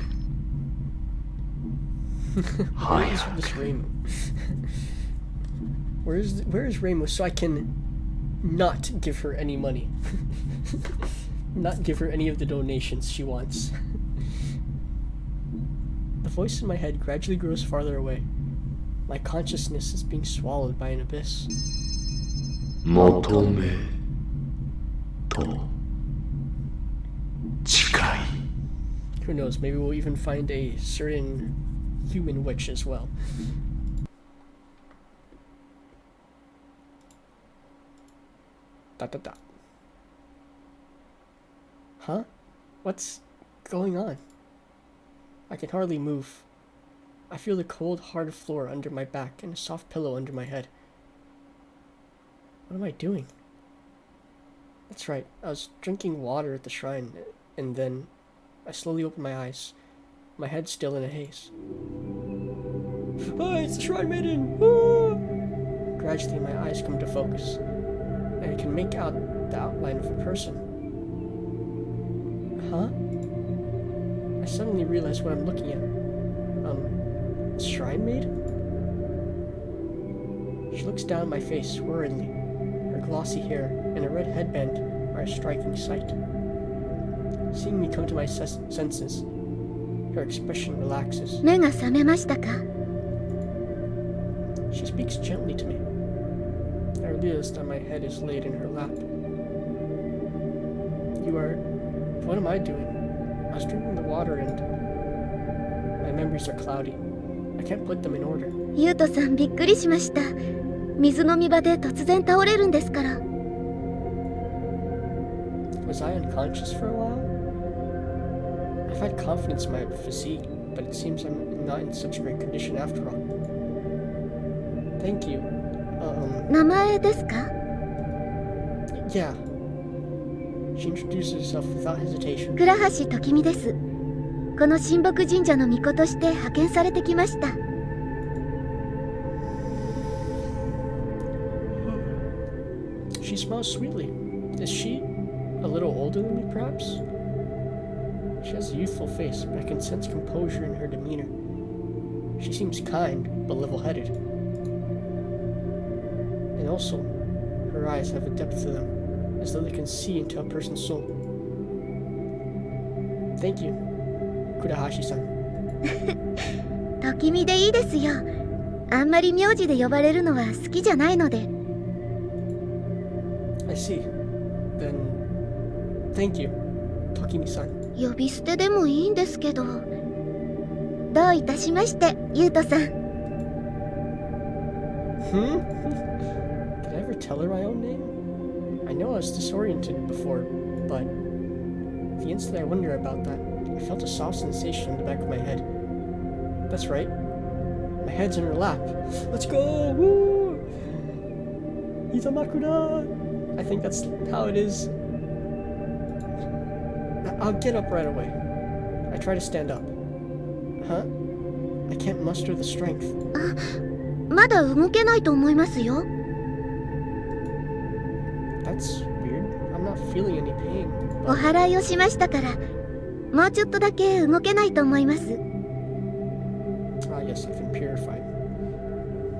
Where is this Reimu? Where is Reimu so I can not give her any money? Not give her any of the donations she wants. The voice in my head gradually grows farther away. My consciousness is being swallowed by an abyss. 求めと近い Who knows, maybe we'll even find a certain human witch as well. Dot dot dot. Huh? What's going on? I can hardly move. I feel the cold, hard floor under my back and a soft pillow under my head. What am I doing? That's right, I was drinking water at the shrine, and then I slowly opened my eyes, my head still in a haze. Oh, it's the Shrine Maiden! Ah! Gradually, my eyes come to focus, and I can make out the outline of a person. Huh? I suddenly realize what I'm looking at. Shrine Maiden? She looks down at my face worriedly. Her glossy hair and a red headband are a striking sight. Seeing me come to my senses, her expression relaxes. 目が覚めましたか? She speaks gently to me. I realize that my head is laid in her lap. You are... What am I doing? I was drinking the water and... My memories are cloudy. I can't put them in order. ゆうとさんびっくりしました。水飲み場で突然倒れるんですから。Was I unconscious for a while? I've had confidence in my physique, but it seems I'm not in such a great condition after all. Thank you. 名前ですか? Yeah. She introduces herself without hesitation. 倉橋時美です。この神木神社の巫女として派遣されてきました。She smiles sweetly. Is she a little older than me, perhaps? She has a youthful face, but I can sense composure in her demeanor. She seems kind, but level-headed. And also, her eyes have a depth to them, as though they can see into a person's soul. Thank you, Kurahashi-san. 時美でいいですよ。あんまり名字で呼ばれるのは好きじゃないので。I see. Then, thank you, Tokimi-san. 呼び捨てでもいいんですけど。どういたしまして、ゆうとさん。Did I ever tell her my own name? I know I was disoriented before, but the instant I wondered about that, I felt a soft sensation on the back of my head. That's right. My head's in her lap. Let's go! Woo! Itamakura! I think that's how it is. I'll get up right away. I try to stand up. Huh? I can't muster the strength. まだ動けないと思いますよ。That's weird. I'm not feeling any pain. お祓いをしましたから、もうちょっとだけ動けないと思います。Ah, yes, I've been purified.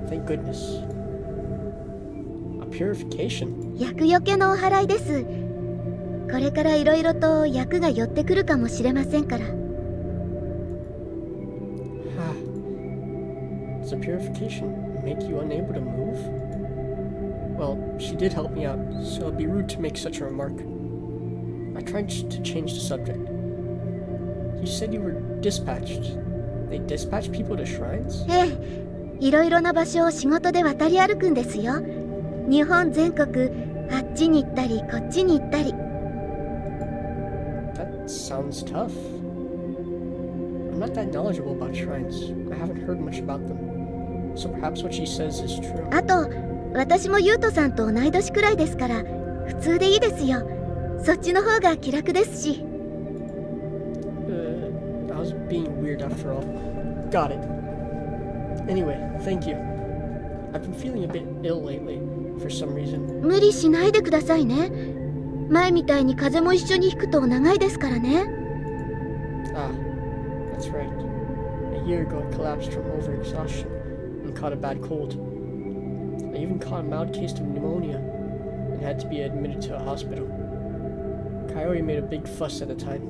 Thank goodness. Purification? 厄除けのお祓いです。これからいろいろと厄が寄ってくるかもしれませんから。Does the purification make you unable to move? Well, she did help me out, so it'd be rude to make such a remark. I tried to change the subject. You said you were dispatched. They dispatch people to shrines? ええ、いろいろな場所を仕事で渡り歩くんですよ。日本全国、あっちに行ったりこっちに行ったり。That sounds tough. I'm not that knowledgeable about shrines. I haven't heard much about them. So perhaps what she says is true. あと、私もユウトさんと同い年くらいですから、普通でいいですよ。そっちの方が気楽ですし。I was being weird after all. Got it. Anyway, thank you. I've been feeling a bit ill lately, for some reason. 無理しないでくださいね。前みたいに風邪も一緒にひくと長いですからね。Ah, that's right. A year ago I collapsed from overexhaustion and caught a bad cold. I even caught a mild case of pneumonia and had to be admitted to a hospital. Coyote made a big fuss at the time,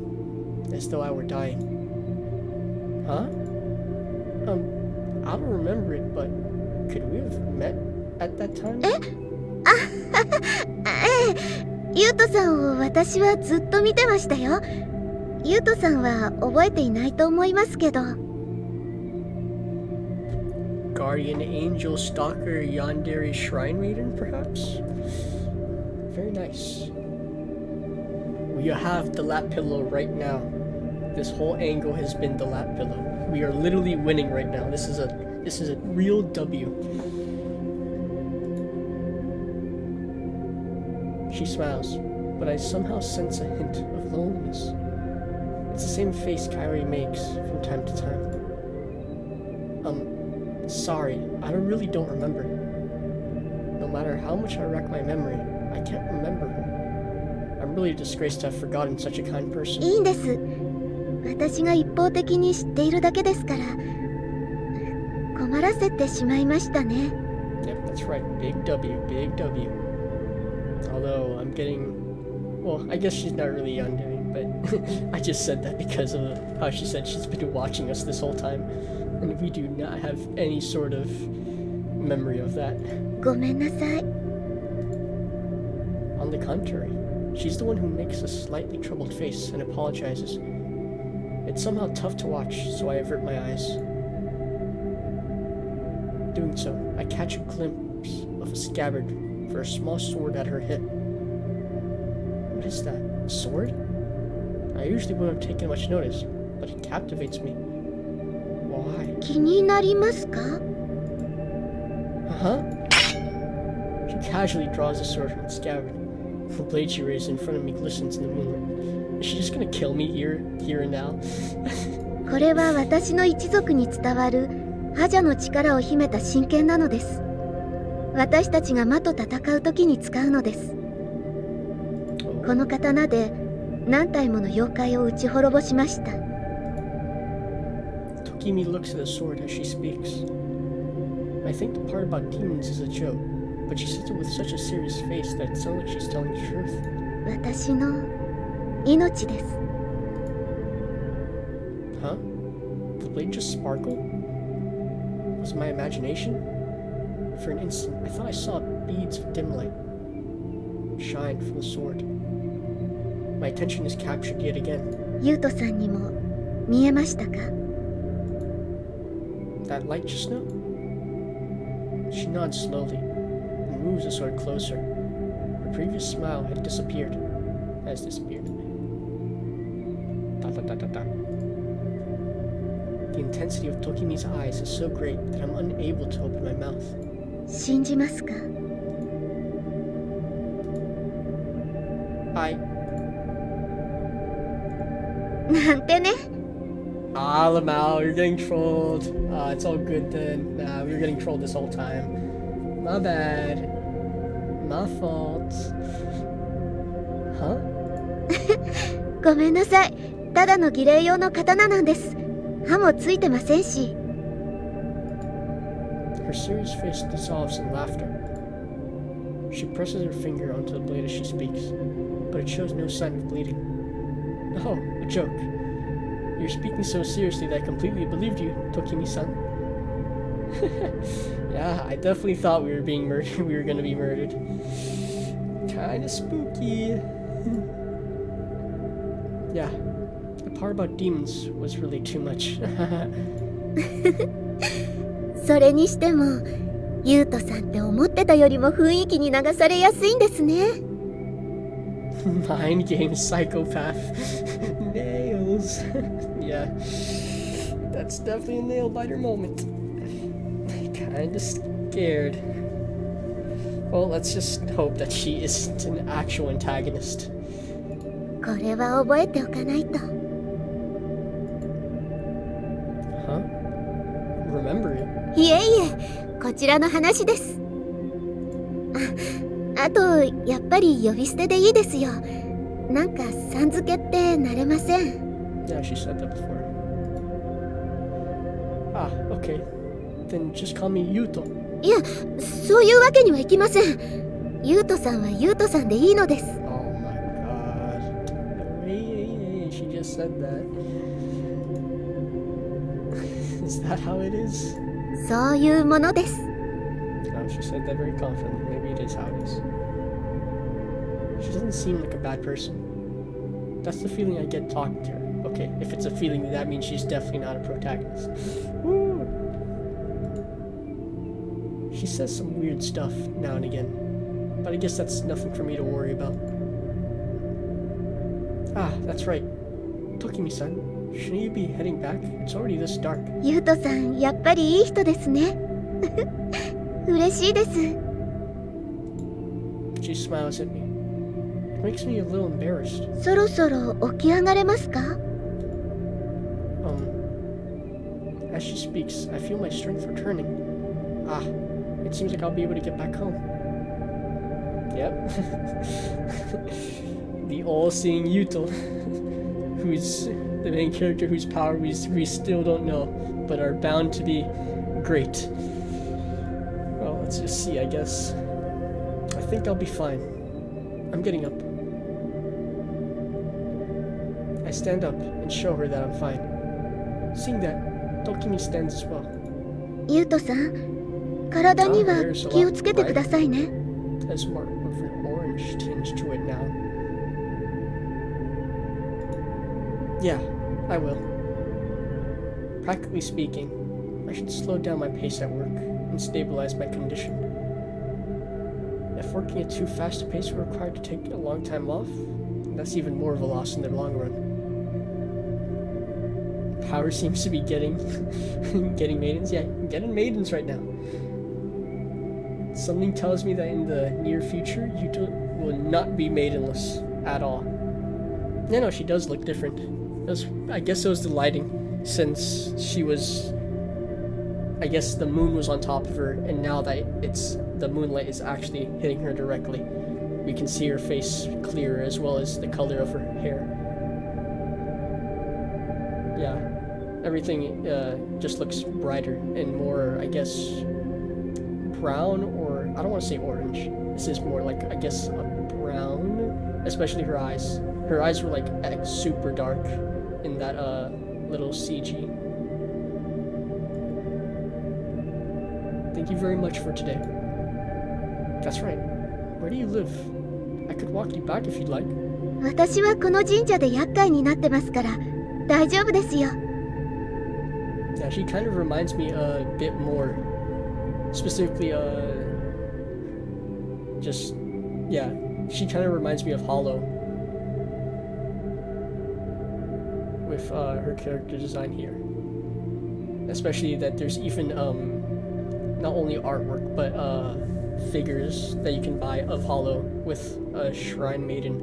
as though I were dying. Huh? I don't remember it, but could we have met at that time? ええ、ユウトさんを私はずっと見てましたよ。ユウトさんは覚えていないと思いますけど。Guardian angel stalker yandere shrine maiden, perhaps? Very nice. We have the lap pillow right now. This whole angle has been the lap pillow. We are literally winning right now. This is a real W. She smiles, but I somehow sense a hint of loneliness. It's the same face Kyrie makes from time to time. Sorry, I really don't remember. No matter how much I rack my memory, I can't remember her. I'm really a disgrace to have forgotten such a kind person. いいんです。私が一方的に知っているだけですから。困らせてしまいましたね。Yep, that's right. Big W, big W. Although I'm getting... Well, I guess she's not really yandere, but I just said that because of how she said she's been watching us this whole time. And we do not have any sort of memory of that. ごめんなさい。On the contrary, she's the one who makes a slightly troubled face and apologizes. It's somehow tough to watch, so I avert my eyes. Doing so, I catch a glimpse of a scabbard for a small sword at her hip. What is that? A sword? I usually wouldn't have taken much notice, but it captivates me. Why? 気になりますか？ Uh-huh. She casually draws the sword from its scabbard. The blade she raised in front of me glistens in the moonlight. Is she just gonna kill me here and now? これは私の一族に伝わる覇者の力を秘めた神剣なのです。私たちが魔と戦う時に使うのです。この刀で何体もの妖怪を打ち滅ぼしました。Tokimi looks at the sword as she speaks. I think the part about demons is a joke, but she says it with such a serious face that it sounds like she's telling the truth. 私の命です。Huh? The blade just sparkled? Was it my imagination? For an instant, I thought I saw beads of dim light shine from the sword. My attention is captured yet again. ユウトさんにも見えましたか？ That light just now? She nods slowly and moves the sword closer. Her previous smile had disappeared. Has disappeared. Dot, dot, dot, dot, dot. The intensity of Tokimi's eyes is so great that I'm unable to open my mouth. 信じますか？ なんてね。Ah, Lamau, you're getting trolled. It's all good then. Nah, we were getting trolled this whole time. My bad. My fault. Huh? ごめんなさい。ただの儀礼用の刀なんです。刃もついてませんし。Her serious face dissolves in laughter. She presses her finger onto the blade as she speaks, but it shows no sign of bleeding. Oh, a joke. You're speaking so seriously that I completely believed you, Tokimi-san. Yeah, I definitely thought we were being murdered. We were gonna be murdered. Kinda spooky. Yeah, the part about demons was really too much. それにしてもユウトさんって思ってたよりも雰囲気に流されやすいんですね。Mind game psychopath. Nails. Yeah, that's definitely a nail biter moment. Kinda scared. Well, let's just hope that she isn't an actual antagonist. これは覚えておかないと。Huh? Remember it? いえいえ、こちらの話です。あと、やっぱり呼び捨てでいいですよ。なんかさん付けって慣れません。Yeah, she said that before. Ah, okay. Then just call me Yuto. いや、そういうわけにはいきません。ユウトさんはユウトさんでいいのです。Oh my god. Hey, she just said that. Is that how it is? そういうものです。Oh, she said that very confidently. Maybe it is how it is. She doesn't seem like a bad person. That's the feeling I get talking to her. Okay, if it's a feeling, that means she's definitely not a protagonist. Woo. She says some weird stuff now and again, but I guess that's nothing for me to worry about. Ah, that's right. Tokimi-san, shouldn't you be heading back? It's already this dark. ユウトさん、やっぱりいい人ですね。嬉しいです。She smiles at me. It makes me a little embarrassed. そろそろ起き上がれますか？ As she speaks, I feel my strength returning. Ah, it seems like I'll be able to get back home. Yep. The all-seeing Yuto, who's the main character whose power we still don't know, but are bound to be great. Well, let's just see, I guess. I think I'll be fine. I'm getting up. I stand up and show her that I'm fine. Seeing that, Tokimi stands as well. ユウトさん、体には気をつけてくださいね。Has more of an orange tinge to it now. Yeah, I will. Practically speaking, I should slow down my pace at work and stabilize my condition. If working at too fast a pace were required to take a long time off, that's even more of a loss in the long run. Power seems to be getting maidens. Yeah, I'm getting maidens right now. Something tells me that in the near future, Yuto will not be maidenless at all. No, she does look different. I guess it was the lighting, since she was... I guess the moon was on top of her, and now that the moonlight is actually hitting her directly, we can see her face clearer as well as the color of her hair. Yeah, everything just looks brighter and more, I guess, brown, or I don't want to say orange. This is more like, I guess, a brown, especially her eyes. Her eyes were like super dark in that little CG. Thank you very much for today. That's right. Where do you live? I could walk you back if you'd like. 私はこの神社で厄介になってますから大丈夫ですよ。Yeah, she kind of reminds me a bit more. Specifically, she kind of reminds me of Hollow. With her character design here. Especially that there's even, not only artwork, but figures that you can buy of Hollow with a Shrine Maiden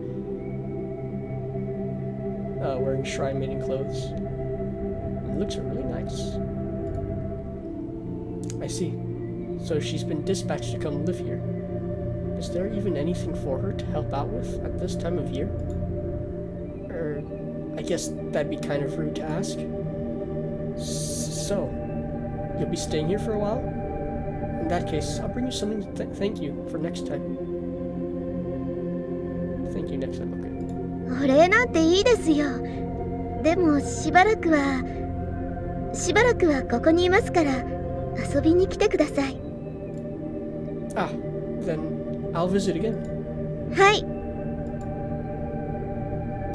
wearing Shrine Maiden clothes. It looks really nice. I see. So she's been dispatched to come live here. Is there even anything for her to help out with at this time of year? Or, I guess that'd be kind of rude to ask. So, you'll be staying here for a while? In that case, I'll bring you something to thank you for next time. next time. Okay. お礼なんていいですよ。でもしばらくはここにいますから遊びに来てください。Ah, then I'll visit again. はい。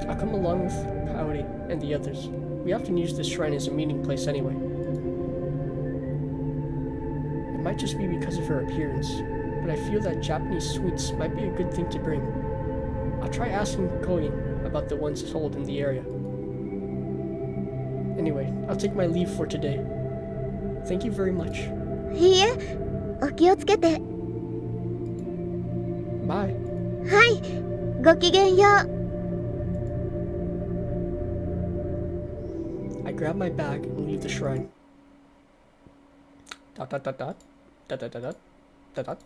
I'll come along with Coyote and the others. We often use this shrine as a meeting place anyway. It might just be because of her appearance, but I feel that Japanese sweets might be a good thing to bring. I'll try asking Koyin about the ones sold in the area. Anyway, I'll take my leave for today. Thank you very much. いいえ、お気をつけて。Bye. はい、ごきげんよう。I grab my bag and leave the shrine. Dot dot dot dot. Dot dot dot dot. Dot dot.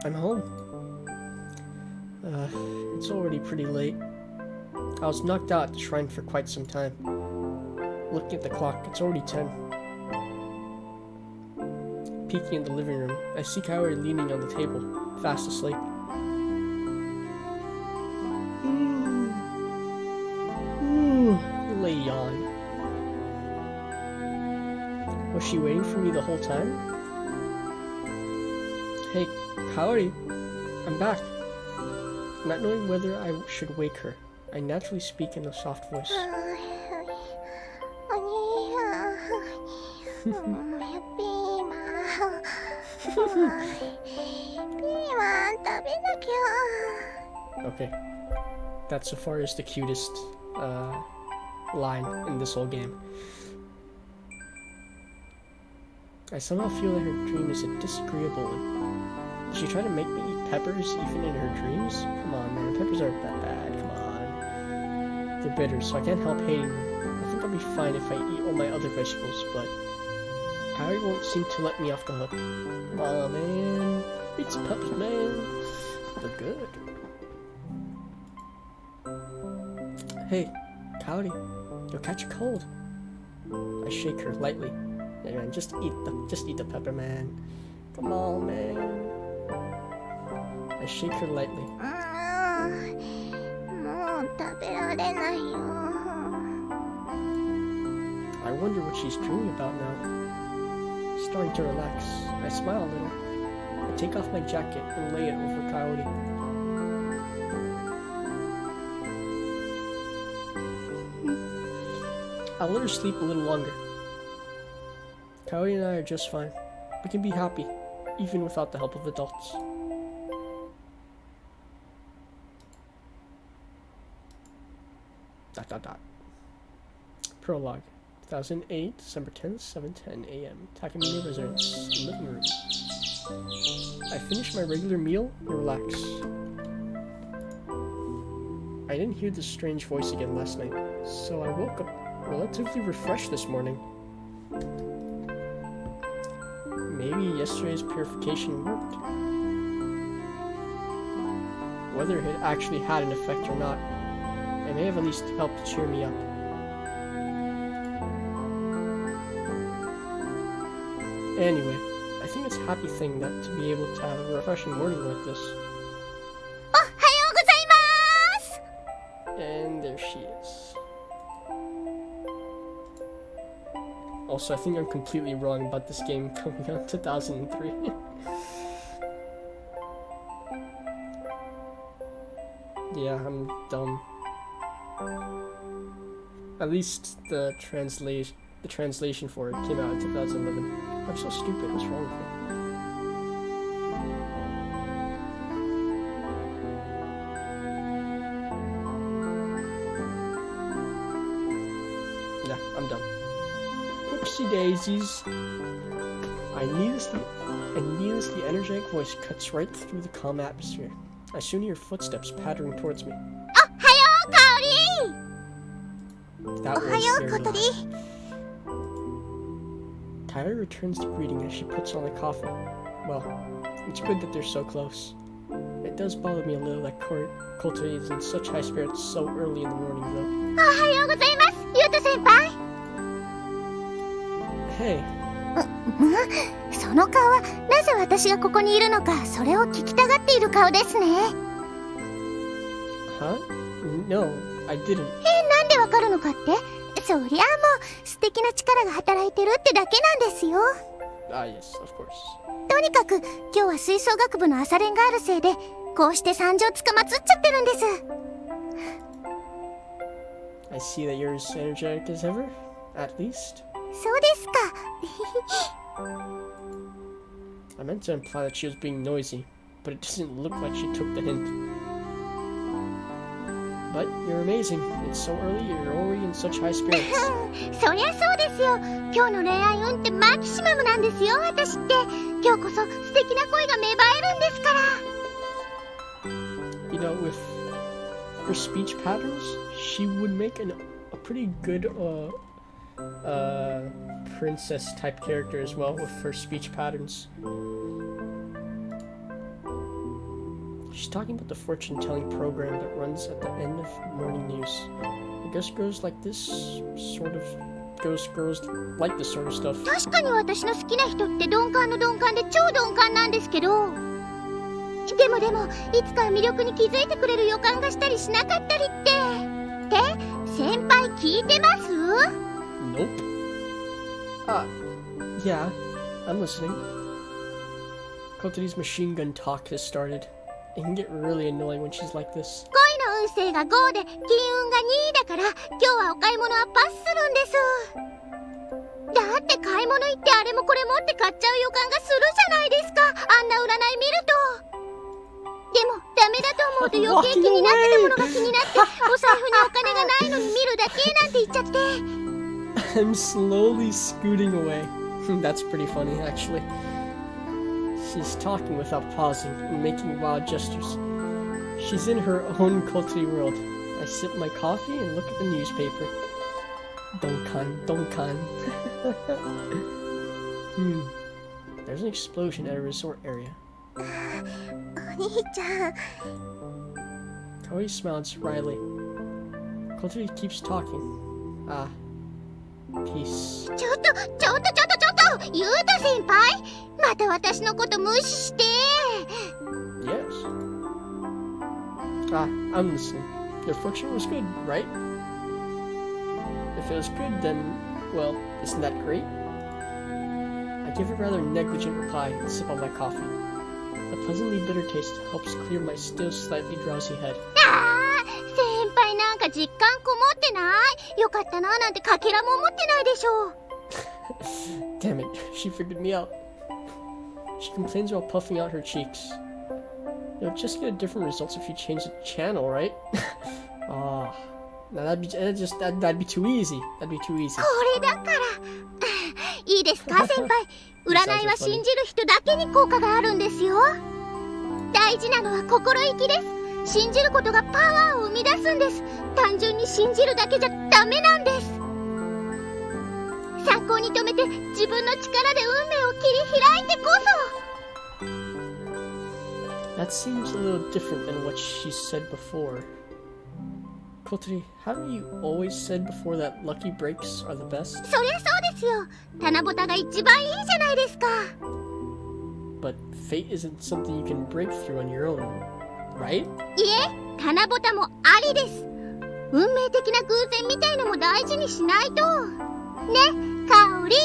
I'm home. It's already pretty late. I was knocked out at the shrine for quite some time. Looking at the clock, it's already 10. Peeking in the living room, I see Kaori leaning on the table, fast asleep. Lay yawn. Was she waiting for me the whole time? Hey, Kaori, I'm back. Not knowing whether I should wake her, I naturally speak in a soft voice. お兄さん、ピーマン食べなきゃ。 Okay. That so far is the cutest line in this whole game. I somehow feel that her dream is a disagreeable one. Does she try to make me eat peppers even in her dreams? Come on, man. Peppers aren't that bad. Come on. They're bitter, so I can't help hating them. I think I'll be fine if I eat all my other vegetables, but Harry won't seem to let me off the hook. Come on, man. Eat some peppers, man. They're good. Hey, Cowdy, you'll catch a cold. I shake her lightly. Yeah, man, just eat the pepper, man. Come on, man. I shake her lightly. もう食べられないよ。 I wonder what she's dreaming about now. Starting to relax, I smile a little. I take off my jacket and lay it over Coyote. I'll let her sleep a little longer. Coyote and I are just fine. We can be happy, even without the help of adults. Dot dot dot. Prologue. 2008, December 10th, 7:10 a.m. Takamine residence, living room. I finish my regular meal and relax. I didn't hear this strange voice again last night, so I woke up relatively refreshed this morning. Maybe yesterday's purification worked. Whether it actually had an effect or not, it may have at least helped cheer me up. Anyway, I think it's a happy thing that to be able to have a refreshing morning like this. おはようございます。 And there she is. Also, I think I'm completely wrong about this game coming out in 2003. Yeah, I'm dumb. At least the translation for it came out in 2011. I'm so stupid. What's wrong with me? Yeah, I'm done. Whoopsie daisies. A needlessly energetic voice cuts right through the calm atmosphere. I soon hear footsteps pattering towards me. おはよう、かおり。 That お was はよう、 very 小鳥。 loud. Tyler returns the greeting as she puts on the coffee. Well, it's good that they're so close. It does bother me a little that Koto is in such high spirits so early in the morning, though. おはようございます、ゆうと先輩。 Hey, その顔はなぜ私がここにいるのか、それを聞きたがっている顔ですね。Huh? No, I didn't. なんでわかるのかって？そりゃあもう素敵な力が働いてるってだけなんですよ。Ah, yes, of course. とにかく今日は吹奏楽部の朝練があるせいでこうして参上つかまつっちゃってるんです。 I see that you're as energetic as ever, at least. そうですか。 I meant to imply that she was being noisy, but it doesn't look like she took the hint. But you're amazing. It's so early, you're already in such high spirits. そりゃそうですよ。今日の恋愛運ってマキシマムなんですよ、私って。今日こそ素敵な恋が芽生えるんですから。 You know, with her speech patterns, she would make a pretty good princess type character as well with her speech patterns. She's talking about the fortune-telling program that runs at the end of morning news. I guess girls like this girls like this sort of stuff. 確かに私の好きな人って鈍感の鈍感で超鈍感なんですけど、でもいつか魅力に気づいてくれる予感がしたりしなかったりって先輩聞いてます？ Nope. Yeah, I'm listening. Kotori's machine gun talk has started. It can get really annoying when she's like this. 恋の運勢が5で金運が2だから今日はお買い物はパスするんです。だって買い物行ってあれもこれもって買っちゃう予感がするじゃないですか、あんな占い見ると。でもダメだと思うと余計気になってたものが気になってお財布にお金がないのに見るだけなんて言っちゃって。 I'm slowly scooting away. That's pretty funny, actually. She's talking without pausing and making wild gestures. She's in her own Kotori world. I sip my coffee and look at the newspaper. Donkan. There's an explosion at a resort area. お兄ちゃん。 Kotori smiles wryly. Kotori keeps talking. Ah, peace. ちょっとゆうた先輩、また私のこと無視して。 Yes. Ah, I'm listening. Your fortune was good, right? If it was good, then, well, isn't that great? I give a rather negligent reply and sip on my coffee. The pleasantly bitter taste helps clear my still slightly drowsy head. あー、先輩なんか実感こもってない？よかったななんてかけらも思ってないでしょう。 Damn it, she figured me out. She complains while puffing out her cheeks. You'll just get different results if you change the channel, right? Ah, now that'd be too easy. That'd be too easy. これだからいいですか先輩、占いは信じる人だけに効果があるんですよ。大事なのは心意気です。信じることがパワーを生み出すんです。単純に信じるだけじゃダメなんです。参考に留めて自分の力で運命を切り開いてこそ。 That seems a little different than what she said before. Kotori, haven't you always said before that lucky breaks are the best? そりゃそうですよ。棚ぼたが一番いいじゃないですか。 But fate isn't something you can break through on your own, right? いえ、棚ぼたもありです。運命的な偶然みたいのも大事にしないと。ね、かおりん。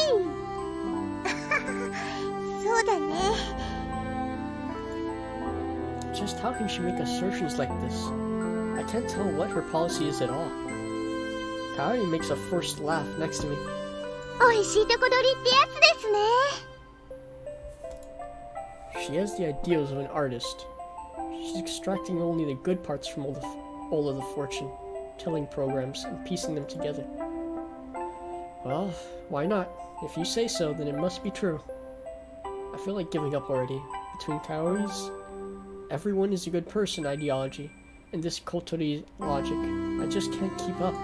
そうだね。 Just how can she make assertions like this? I can't tell what her policy is at all. Kaori makes a forced laugh next to me. おいしいとこ取りってやつですね。 She has the ideals of an artist. She's extracting only the good parts from all of the fortune-telling programs and piecing them together. Well, why not? If you say so, then it must be true. I feel like giving up already. Between Kaori's everyone is a good person ideology and this Kotori logic, I just can't keep up.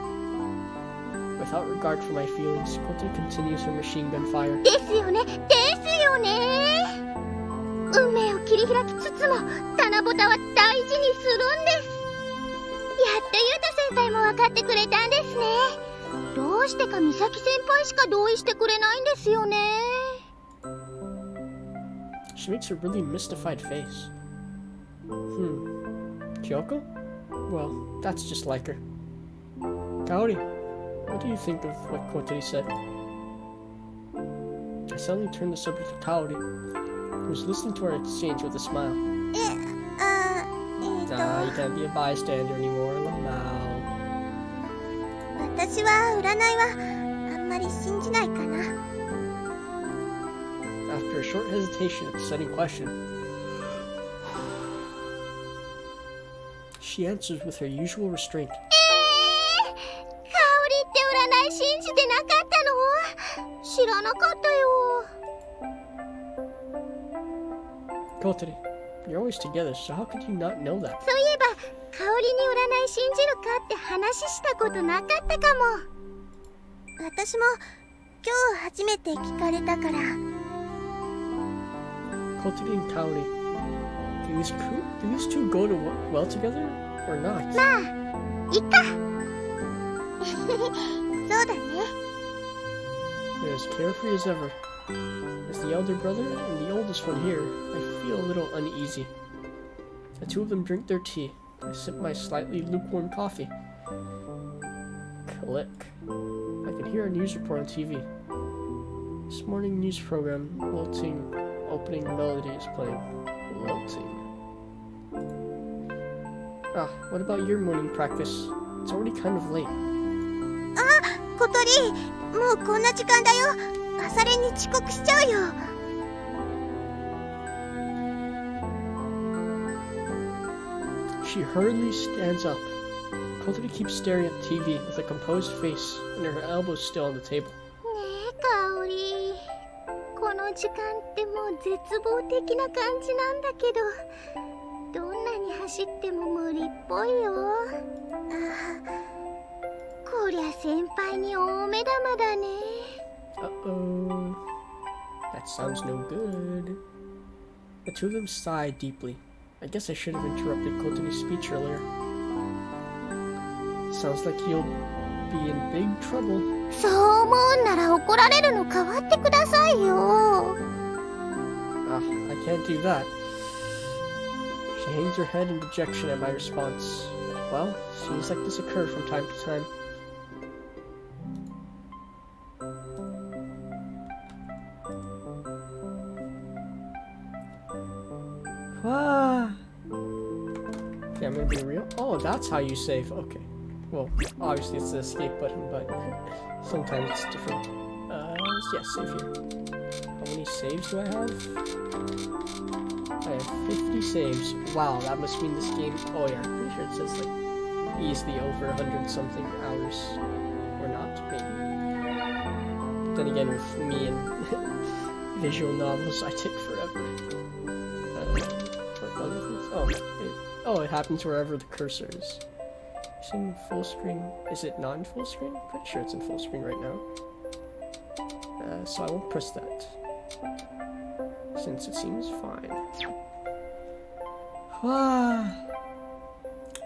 Without regard for my feelings, Kotori continues her machine gun fire. ですよね、ですよね。運命を切り開きつつも棚ぼたは大事にするんです。やっとゆうた先輩も分かってくれたんですね。どうしてか美咲先輩しか同意してくれないんですよね。 She makes a really mystified face. Kyoko? Well, that's just like her. Kaori, what do you think of what Kotori said? I suddenly turned the subject to Kaori, who was listening to our exchange with a smile. Nah, you can't be a bystander anymore, Lamau. 私は占いはあんまり信じないかな。 After a short hesitation at the sudden question, she answers with her usual restraint. 香りって占い信じてなかったの？知らなかったよ。 Kotori, you're always together, so how could you not know that? そういえば香りに占い信じるかって話したことなかったかも。私も今日初めて聞かれたから。 Kotori and Kaori, do these two go to well together or not? まあ、いっか。そうだね。 They're as carefree as ever. As the elder brother and the oldest one here, I feel a little uneasy. The two of them drink their tea. I sip my slightly lukewarm coffee. Click. I could hear a news report on TV. This morning news program, lilting opening melody is playing. Lilting. Ah, what about your morning practice? It's already kind of late. 小鳥、もうこんな時間だよ。朝練に遅刻しちゃうよ。 She hurriedly stands up. Kotori keeps staring at the TV with a composed face and her elbows still on the table. ねえ、香り。この時間ってもう絶望的な感じなんだけど、どんなに走っても無理っぽいよ。こりゃ先輩に大目玉だね。 Uh-oh. That sounds no good. The two of them sighed deeply. I guess I should have interrupted Kotori's speech earlier. Sounds like you'll be in big trouble. そう思うんなら怒られるの代わってくださいよ。 Ah, I can't do that. She hangs her head in dejection at my response. Well, scenes like this occur from time to time. Ah. Okay, I'm gonna be real. Oh, that's how you save. Okay. Well, obviously it's the escape button, but sometimes it's different. Yeah, save here. How many saves do I have? I have 50 saves. Wow, that must mean this game... Oh yeah, I'm pretty sure it says like easily over 100 something hours. Or not, maybe. But then again, with me and visual novels, I take forever. For other things. It happens wherever the cursor is. It's in full screen. Is it not in full screen? Pretty sure it's in full screen right now. So I won't press that, since it seems fine.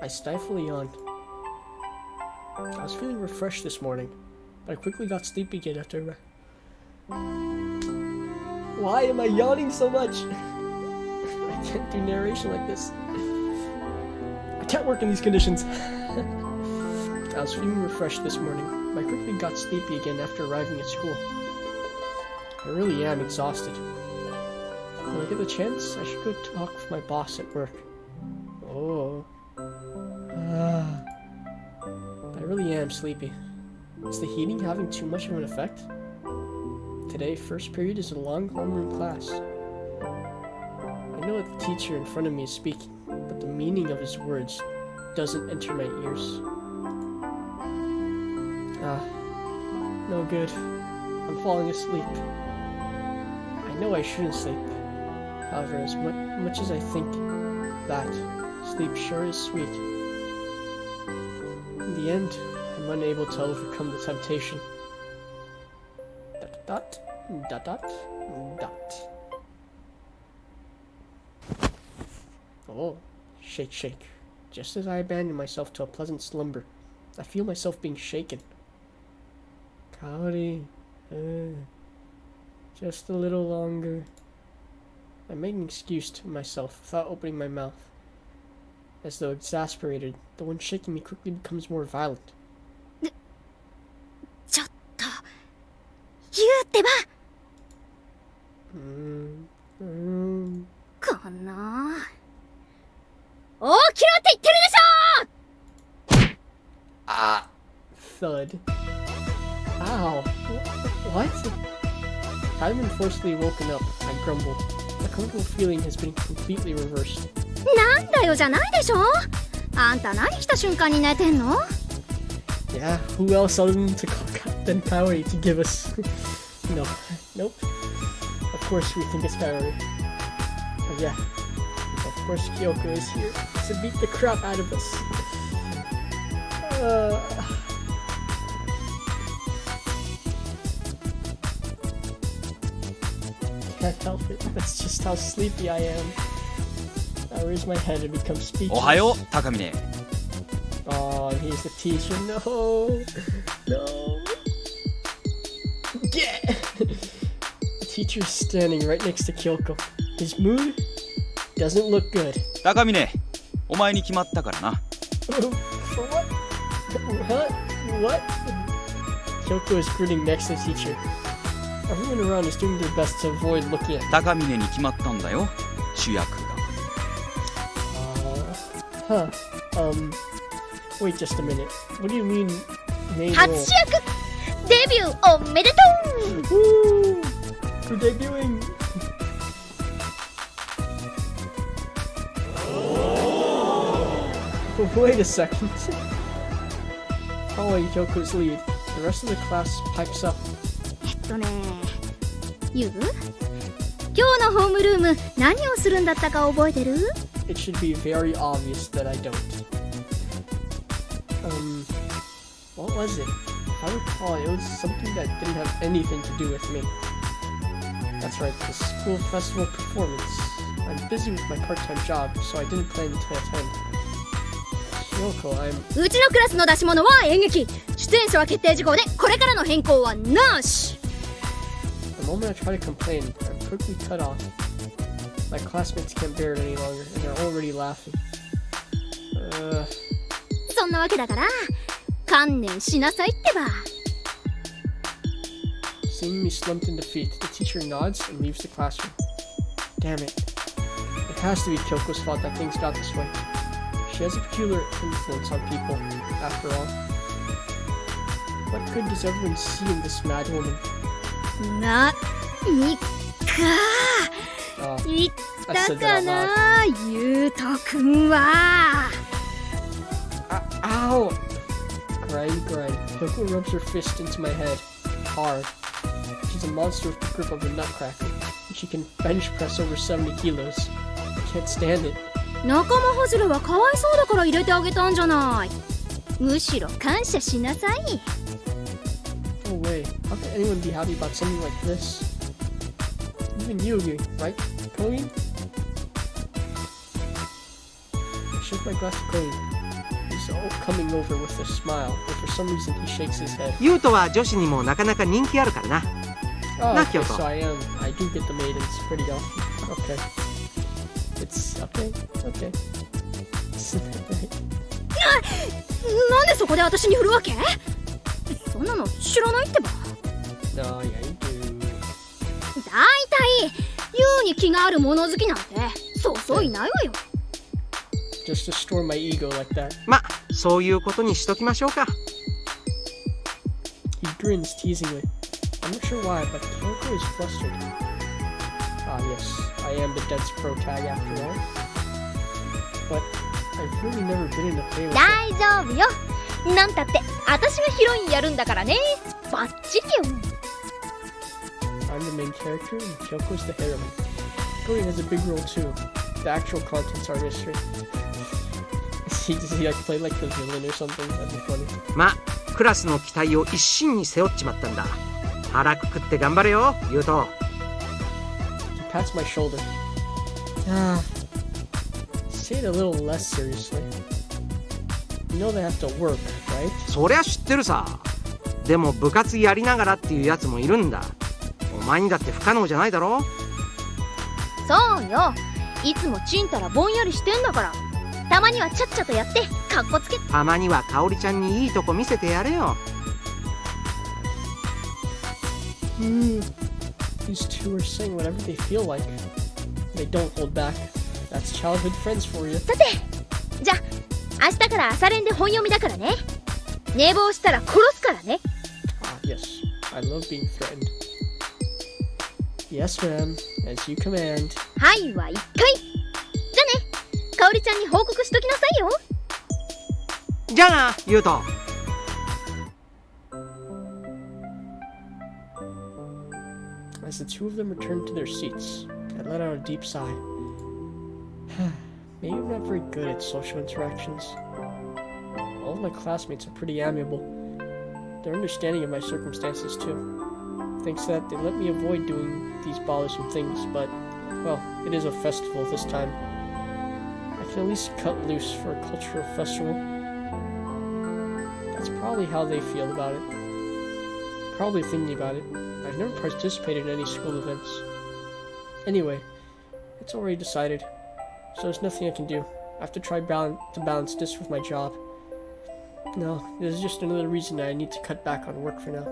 I stifle a yawn. I was feeling refreshed this morning, but I quickly got sleepy again after. Why am I yawning so much? I can't do narration like this. I can't work in these conditions. I was feeling refreshed this morning, but I quickly got sleepy again after arriving at school. I really am exhausted. When I get the chance, I should go talk with my boss at work. Oh. I really am sleepy. Is the heating having too much of an effect? Today, first period is a long homeroom class. I know that the teacher in front of me is speaking, but the meaning of his words doesn't enter my ears. No good. I'm falling asleep. I know I shouldn't sleep. However, as much as I think that, sleep sure is sweet. In the end, I'm unable to overcome the temptation. Dot, dot, dot, dot, dot. Oh, shake, shake. Just as I abandon myself to a pleasant slumber, I feel myself being shaken. Kaori, just a little longer. I made an excuse to myself without opening my mouth. As though exasperated, the one shaking me quickly becomes more violent. ちょっと言うってば。この起きろって言ってるでしょ。あ Thud. Ow. What? Having been forcibly woken up, I grumbled. The comfortable feeling has been completely reversed. なんだよじゃないでしょ。あんた何した瞬間に寝てんの？ Yeah, who else other than Kaori to give us? No. Nope. Of course we think it's Kaori. But yeah. Of course Kyoko is here to beat the crap out of us. Can't help it. That's just how sleepy I am. I raise my head and become speechless. おはよう、高峰。 Oh, and he's the teacher. No. No. Get! The teacher is standing right next to Kyoko. His mood doesn't look good. 高峰、お前に決まったからな。For what? Huh? What? Kyoko is grinning next to the teacher. Everyone around is doing their best to avoid looking at me. 高峰に決まったんだよ、主役が。Huh. Wait just a minute. What do you mean, main 初 role? 主役デビューおめでとう。 Woo! For debuting! Wait a second. Following Kyoko's lead, the rest of the class pipes up. ゆう今日のホームルーム何をするんだったか覚えてる？ It should be very obvious that I don't. What was it? If I recall, it was something that didn't have anything to do with me. That's right, the school festival performance. I'm busy with my part-time job, so I didn't plan to attend. Kyoko, I'm... うちのクラスの出し物は演劇。出演者は決定事項でこれからの変更はなし。 The moment I try to complain, I'm quickly cut off. My classmates can't bear it any longer, and they're already laughing. そんなわけだから観念しなさいってば。 Seeing me slumped in defeat, the teacher nods and leaves the classroom. Damn it. It has to be Kyoko's fault that things got this way. She has a peculiar influence on people, after all. What good does everyone see in this mad woman? なにか Oh, 言ったかなゆうとくんは。 Ow! Grind. Kyoko rubs her fist into my head. Hard. She's a monster with the grip of a nutcracker. And she can bench press over 70 kilos. I can't stand it. 仲間外れはかわいそうだから入れてあげたんじゃない。むしろ感謝しなさい。 No way. How can anyone be happy about something like this? Even you, right, Kogi? I shake my glass to Kogi. He's coming over with a smile, but for some reason he shakes his head. ユウトは女子にもなかなか人気あるからな。 Oh, Not okay, Kyoko. so I do get the maidens pretty often. Okay. It's okay. Right. なんでそこで私に振るわけ？そんなの知らないってば。 No, yeah, you do. だいたいユウに気があるもの好きなんてそうそういないわよ。 Just to store my ego like that. ま、そういうことにしときましょうか。 He grins teasingly. I'm not sure why, but Kyoko is flustered. Ah, yes, I am the dense pro tag after all. But I've really never been in a play with 大丈夫よ。なんたって私がヒロインやるんだからね。バッチリよ。 I'm the main character and Kyoko's the heroine. Kogi has a big role too. The actual contents are mystery. Does he like play like the villain or something? That'd be funny. ま、クラスの期待を一身に背負っちまったんだ。腹くくって頑張れよ、ユウト。 He pats my shoulder. Say it a little less seriously. You know they have to work, right? そりゃ知ってるさ。でも部活やりながらっていうやつもいるんだ。お前にだって不可能じゃないだろ。そうよ。いつもちんたらぼんやりしてんだから。たまにはちゃっちゃとやってかっこつけ。たまには香織ちゃんにいいとこ見せてやれよ。These two are saying whatever they feel like. They don't hold back. That's childhood friends for you. さて、じゃあ明日から朝練で本読みだからね。寝坊したら殺すからね。Yes, I love being threatened. Yes, ma'am, as you command. はいは1回。じゃあね、かおりちゃんに報告しときなさいよ。じゃあな、ゆうと。As the two of them returned to their seats, I let out a deep sigh. Maybe I'm not very good at social interactions. All of my classmates are pretty amiable. They're understanding of my circumstances too. Thanks to that, they let me avoid doing these bothersome things, but, well, it is a festival this time. I can at least cut loose for a cultural festival. That's probably how they feel about it. Probably thinking about it. I've never participated in any school events. Anyway, it's already decided, so there's nothing I can do. I have to try to balance this with my job. No, this is just another reason that I need to cut back on work for now.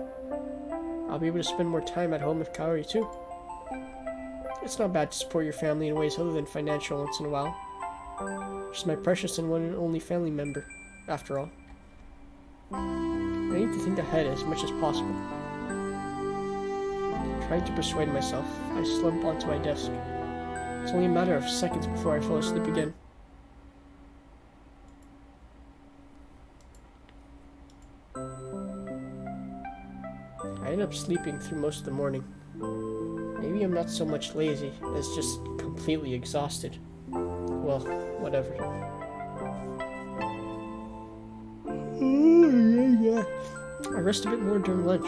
I'll be able to spend more time at home with Kaori too. It's not bad to support your family in ways other than financial once in a while. She's my precious and one and only family member, after all. I need to think ahead as much as possible. Trying to persuade myself, I slump onto my desk. It's only a matter of seconds before I fall asleep again. I end up sleeping through most of the morning. Maybe I'm not so much lazy as just completely exhausted. Well, whatever. I rest a bit more during lunch.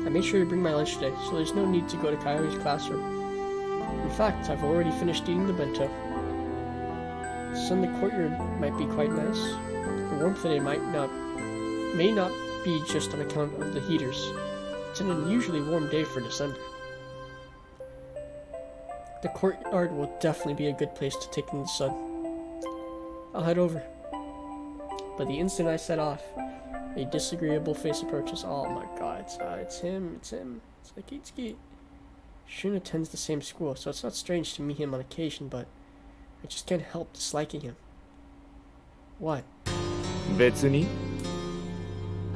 I made sure to bring my lunch today, so there's no need to go to Kaori's classroom. In fact, I've already finished eating the bento. The sun in the courtyard might be quite nice. The warmth today may not be just on account of the heaters. It's an unusually warm day for December. The courtyard will definitely be a good place to take in the sun. I'll head over. But the instant I set off, a disagreeable face approaches. Oh my god, it's him. It's Akitsuki. Shun attends the same school, so it's not strange to meet him on occasion, but I just can't help disliking him. What? 別に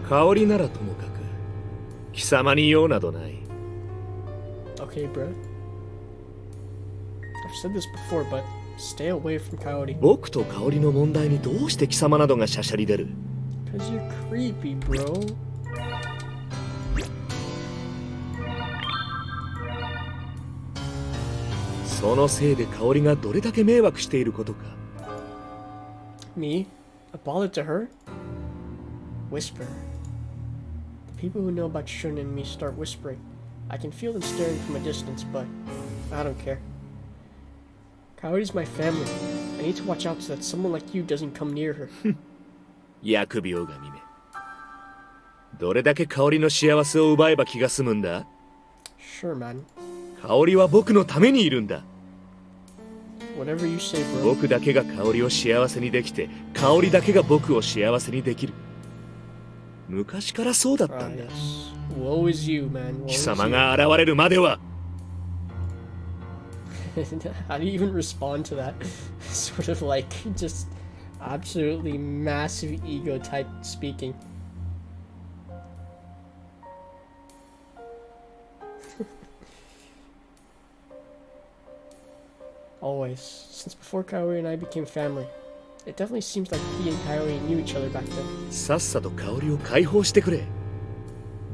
香りならともかく貴様に用などない。 Okay, bro. I've said this before, but stay away from Kaori. 僕と香りの問題にどうして貴様などがしゃしゃり出る？ Cause you're creepy, bro. そのせいで香りがどれだけ迷惑していることか。 Me? A bother to her? Whisper. The people who know about Shun and me start whispering. I can feel them staring from a distance, but I don't care. Kaori's my family. I need to watch out so that someone like you doesn't come near her. 疫病神め。どれだけ香りの幸せを奪えば気が済むんだ？ Sure, man. 香りは僕のためにいるんだ。 Whatever you say, bro. 僕だけが香りを幸せにできて、香りだけが僕を幸せにできる。昔からそうだったんだ。 Yes. Woe is you, man. Woe 貴 is 様 you. が現れるまでは。 How do you even respond to that? Sort of like just absolutely massive ego type speaking. Always. Since before Kaori and I became family. It definitely seems like he and Kaori knew each other back then. さっさと香りを解放してくれ。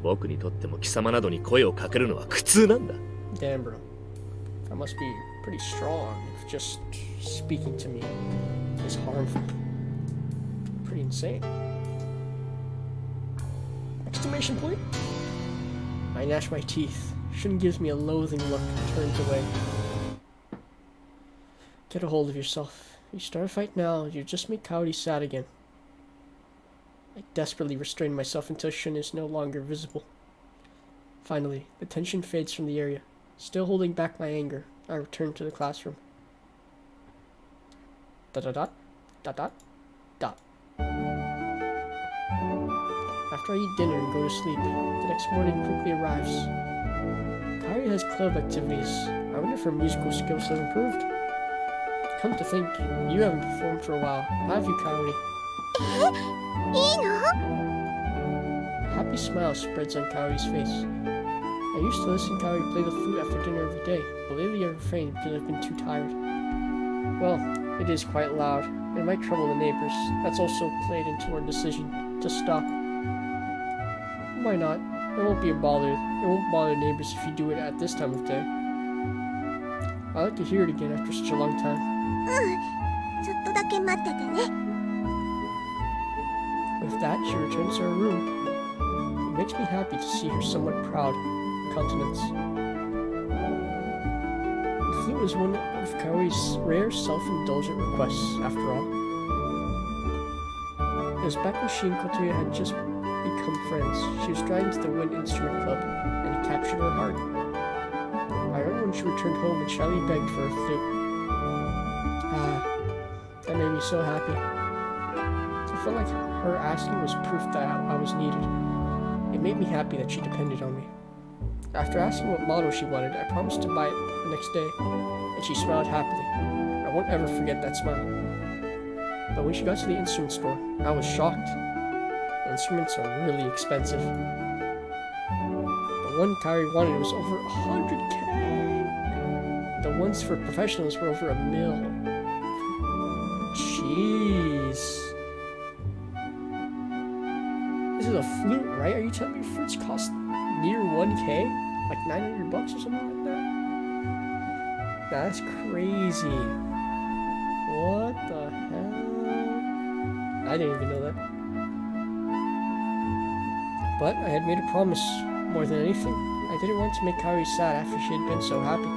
僕にとっても貴様などに声をかけるのは苦痛なんだ。 Damn, bro. That must be pretty strong if just speaking to me is harmful. Pretty insane. Exclamation point? I gnash my teeth. Shun gives me a loathing look and turns away. Get a hold of yourself. If you start a fight now, you just make Kaori sad again. I desperately restrain myself until Shun is no longer visible. Finally, the tension fades from the area. Still holding back my anger, I return to the classroom. dot dot dot dot dot dot. After I eat dinner and go to sleep, the next morning quickly arrives. Kaori has club activities. I wonder if her musical skills have improved. Come to think, you haven't performed for a while, have you, Kaori? いいの？ A happy smile spreads on Kaori's face. I used to listen to Kaori play the flute after dinner every day, but lately I refrained because I've been too tired. Well, it is quite loud. It might trouble the neighbors. That's also played into our decision to stop. Why not? It won't be a bother. It won't bother neighbors if you do it at this time of day. I like to hear it again after such a long time. ちょっとだけ待っててね。 With that, she returns to her room. It makes me happy to see her somewhat proud countenance. The flute was one of Kaori's rare self-indulgent requests, after all. It was back when she and Kotoya had just become friends. She was driving to the Wind Instrument Club, and it captured her heart. I remember when she returned home and shyly begged for her flute. That made me so happy. I felt like her asking was proof that I was needed. It made me happy that she depended on me. After asking what model she wanted, I promised to buy it the next day, and she smiled happily. I won't ever forget that smile. But when she got to the instrument store, I was shocked. Instruments are really expensive. The one Kaori wanted was over 100K. The ones for professionals were over $1 million. Jeez. This is a flute, right? Are you telling me flutes cost near 1K? Like $900 or something like that? That's crazy. What the hell? I didn't even know that. But I had made a promise. More than anything, I didn't want to make Kaori sad after she had been so happy.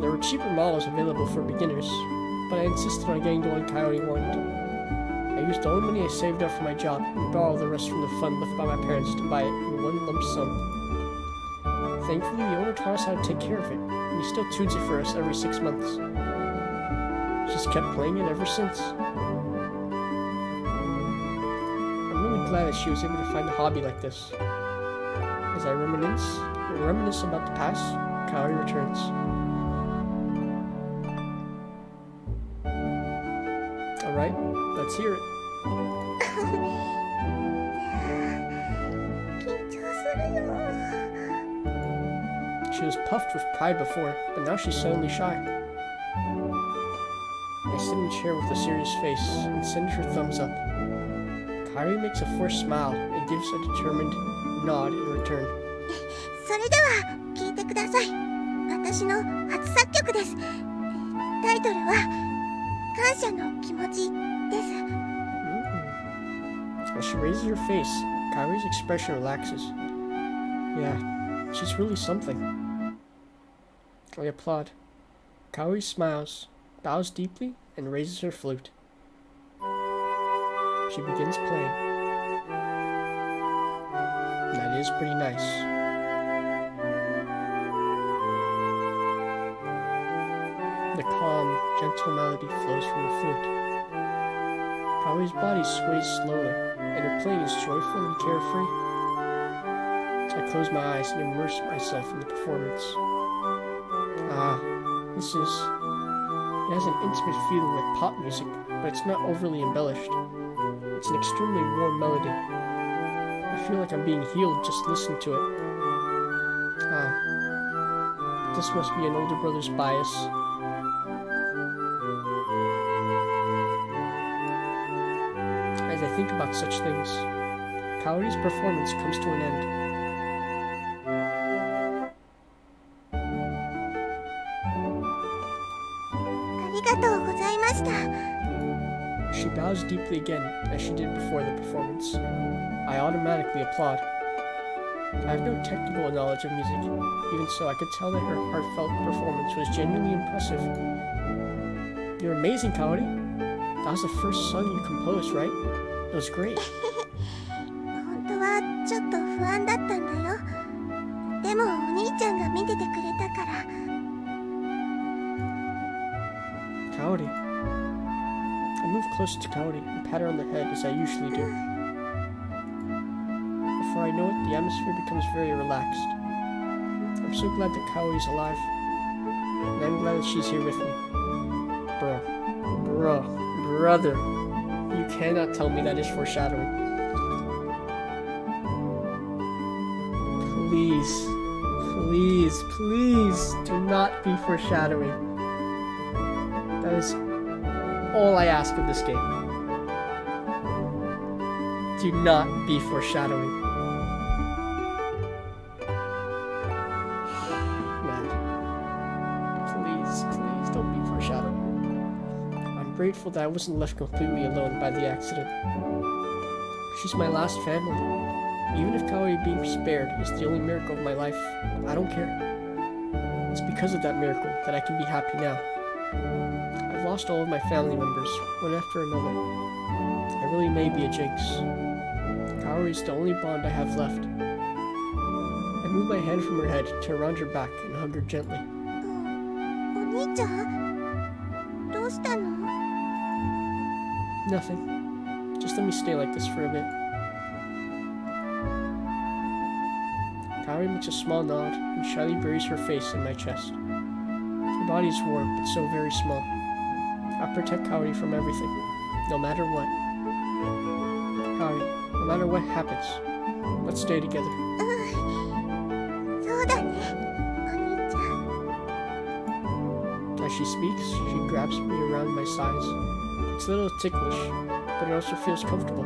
There were cheaper models available for beginners, but I insisted on getting the one Kaori wanted. I used all the money I saved up for my job and borrowed the rest from the fund left by my parents to buy it in one lump sum. Thankfully, the owner taught us how to take care of it, and he still tunes it for us every 6 months. She's kept playing it ever since. I'm really glad that she was able to find a hobby like this. As I reminisce about the past, Kaori returns. Alright, let's hear it. 緊張するよ。 She was puffed with pride before, but now she's suddenly shy. I sit in a chair with a serious face and send her thumbs up. Kaori makes a forced smile and gives a determined nod in return. それでは聞いてください。私の初作曲です。タイトルは感謝の気持ちです。As she raises her face, Kaori's expression relaxes. Yeah, she's really something. I applaud. Kaori smiles, bows deeply, and raises her flute. She begins playing. That is pretty nice. The calm, gentle melody flows from the flute. Kaori's body sways slowly, and her playing is joyful and carefree. I close my eyes and immerse myself in the performance. It has an intimate feeling like pop music, but it's not overly embellished. It's an extremely warm melody. I feel like I'm being healed just listening to it. This must be an older brother's bias. As I think about such things, Kaori's performance comes to an end. She bows deeply again, as she did before the performance. I automatically applaud. I have no technical knowledge of music. Even so, I could tell that her heartfelt performance was genuinely impressive. You're amazing, Kaori. That was the first song you composed, right? It was great. 本当はちょっと不安だったんだよ。でもお兄ちゃんが見ててくれたから。Kaori, move closer to Kaori and pat her on the head as I usually do. Before I know it, the atmosphere becomes very relaxed. I'm so glad that Kaori's alive, and I'm glad that she's here with me. Brother, you cannot tell me that is foreshadowing. Please do not be foreshadowing. That is all I ask of this game. Do not be foreshadowing. Man. Please don't be foreshadowing. I'm grateful that I wasn't left completely alone by the accident. She's my last family. Even if Kaori being spared is the only miracle of my life, I don't care. It's because of that miracle that I can be happy now. I've lost all of my family members, one after another. I really may be a jinx. Kaori's the only bond I have left. I move my hand from her head to around her back and hug her gently. お兄ちゃんどうしたの？ Nothing. Just let me stay like this for a bit. Kaori makes a small nod and shyly buries her face in my chest. Her body is warm, but so very small. I'll protect Kaori from everything, no matter what. Kaori, no matter what happens, let's stay together. そうだね、お兄ちゃん。 As she speaks, she grabs me around my sides. It's a little ticklish, but it also feels comfortable.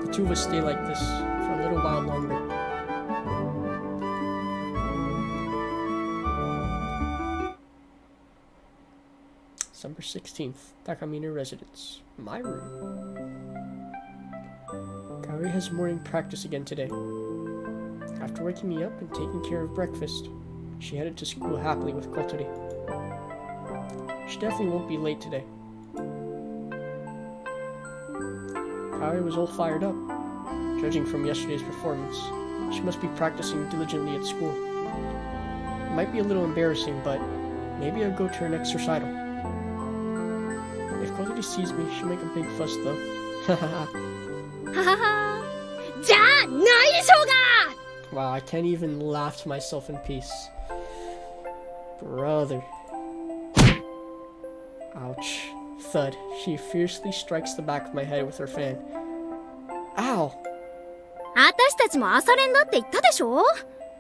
The two of us stay like this for a little while longer. December 16th, Takamine residence. My room. Kaori has morning practice again today. After waking me up and taking care of breakfast, she headed to school happily with Kotori. She definitely won't be late today. Kaori was all fired up. Judging from yesterday's performance, she must be practicing diligently at school. It might be a little embarrassing, but maybe I'll go to her next recital. If Kotori sees me, she'll make a big fuss though. はははじゃあないでしょうが Wow, I can't even laugh to myself in peace. Brother. Ouch. Thud. She fiercely strikes the back of my head with her fan. Ow! 私たちも朝練だって言ったでしょ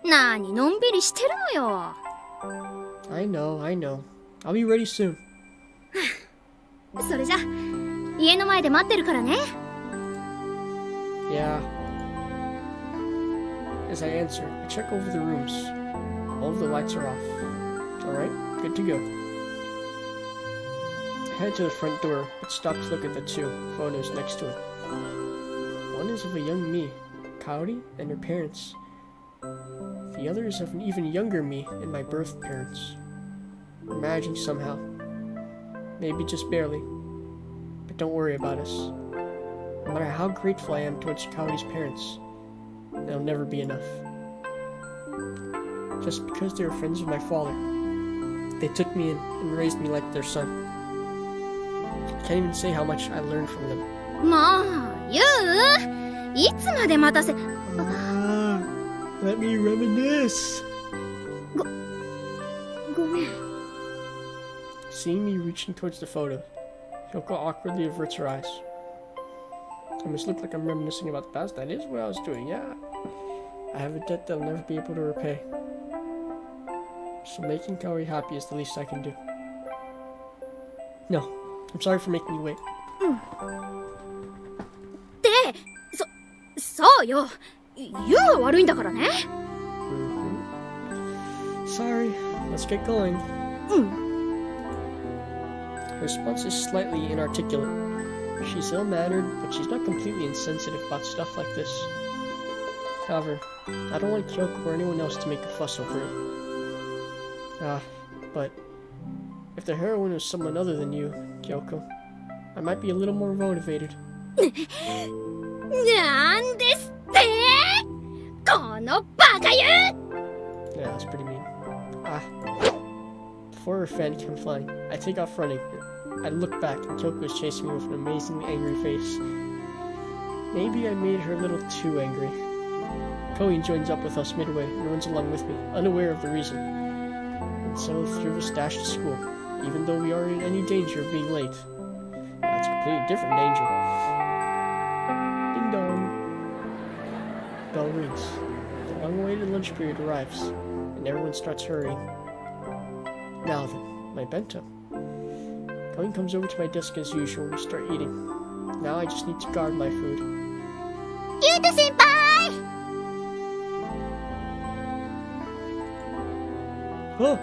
なにのんびりしてるのよ I know. I'll be ready soon. それじゃ家の前で待ってるからね Yeah. As I answer, I check over the rooms. All of the lights are off. Alright, good to go. I head to the front door, but stop to look at the two photos next to it. One is of a young me, Kaori, and her parents. The other is of an even younger me and my birth parents. We're managing somehow. Maybe just barely. But don't worry about us. No matter how grateful I am towards Kaori's parents, it'll never be enough. Just because they were friends of my father, they took me in and raised me like their son. I can't even say how much I learned from them. もうユウいつまで待たせ Let me reminisce. ごめん Seeing me reaching towards the photo, Hyoko awkwardly averts her eyes. I must look like I'm reminiscing about the past. That is what I was doing, yeah. I have a debt that I'll never be able to repay. So making Kaori happy is the least I can do. No, I'm sorry for making you wait. でそうよユウが悪いんだからね Sorry, let's get going. うん Her response is slightly inarticulate. She's ill-mannered, but she's not completely insensitive about stuff like this. However, I don't want Kyoko or anyone else to make a fuss over it. But if the heroine was someone other than you, Kyoko, I might be a little more motivated. なんですってこのバカユ Yeah, that's pretty mean. Before her fan came flying, I take off running. I look back and Kyoko is chasing me with an amazingly angry face. Maybe I made her a little too angry. Koe joins up with us midway and runs along with me, unaware of the reason. And so the three of us dash to school, even though we aren't in any danger of being late. That's a completely different danger. Ding dong. Bell rings. The long-awaited lunch period arrives, and everyone starts hurrying. Now then, my bento. Koe comes over to my desk as usual and we start eating. Now I just need to guard my food. Yuta senpai! Oh!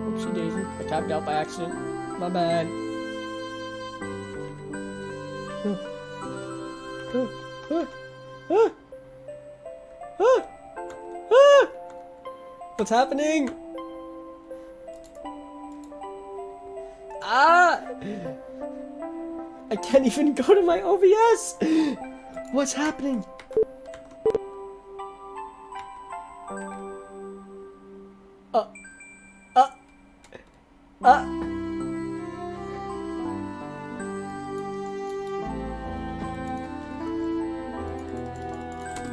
Oopsie daisy. I tapped out by accident. My bad. What's happening? Ah! I can't even go to my OBS! What's happening?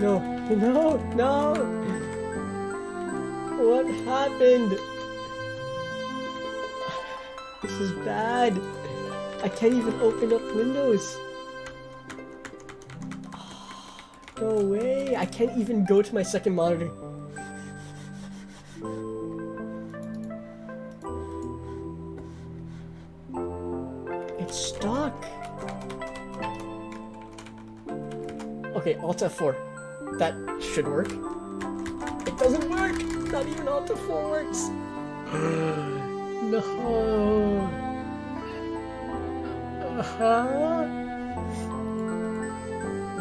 No! What happened? This is bad. I can't even open up Windows. No way. I can't even go to my second monitor. It's stuck. Okay, Alt F4. That should work. It doesn't work! Not even Alt F4 works! No.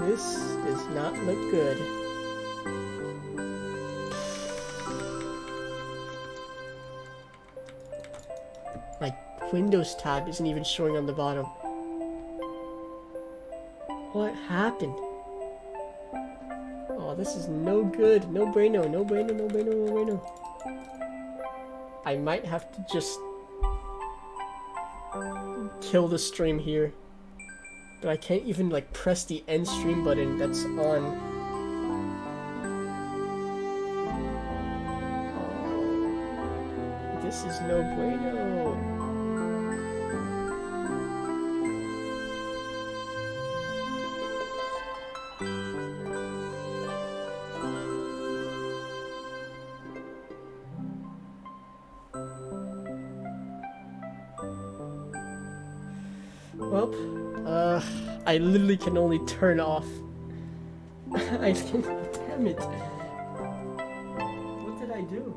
This does not look good. My Windows tab isn't even showing on the bottom. What happened? Oh, this is no good. No bueno. I might have to just kill the stream here. But I can't even like press the end stream button that's on. Oh, this is no bueno. Well, I literally can only turn off. I can, damn it. What did I do?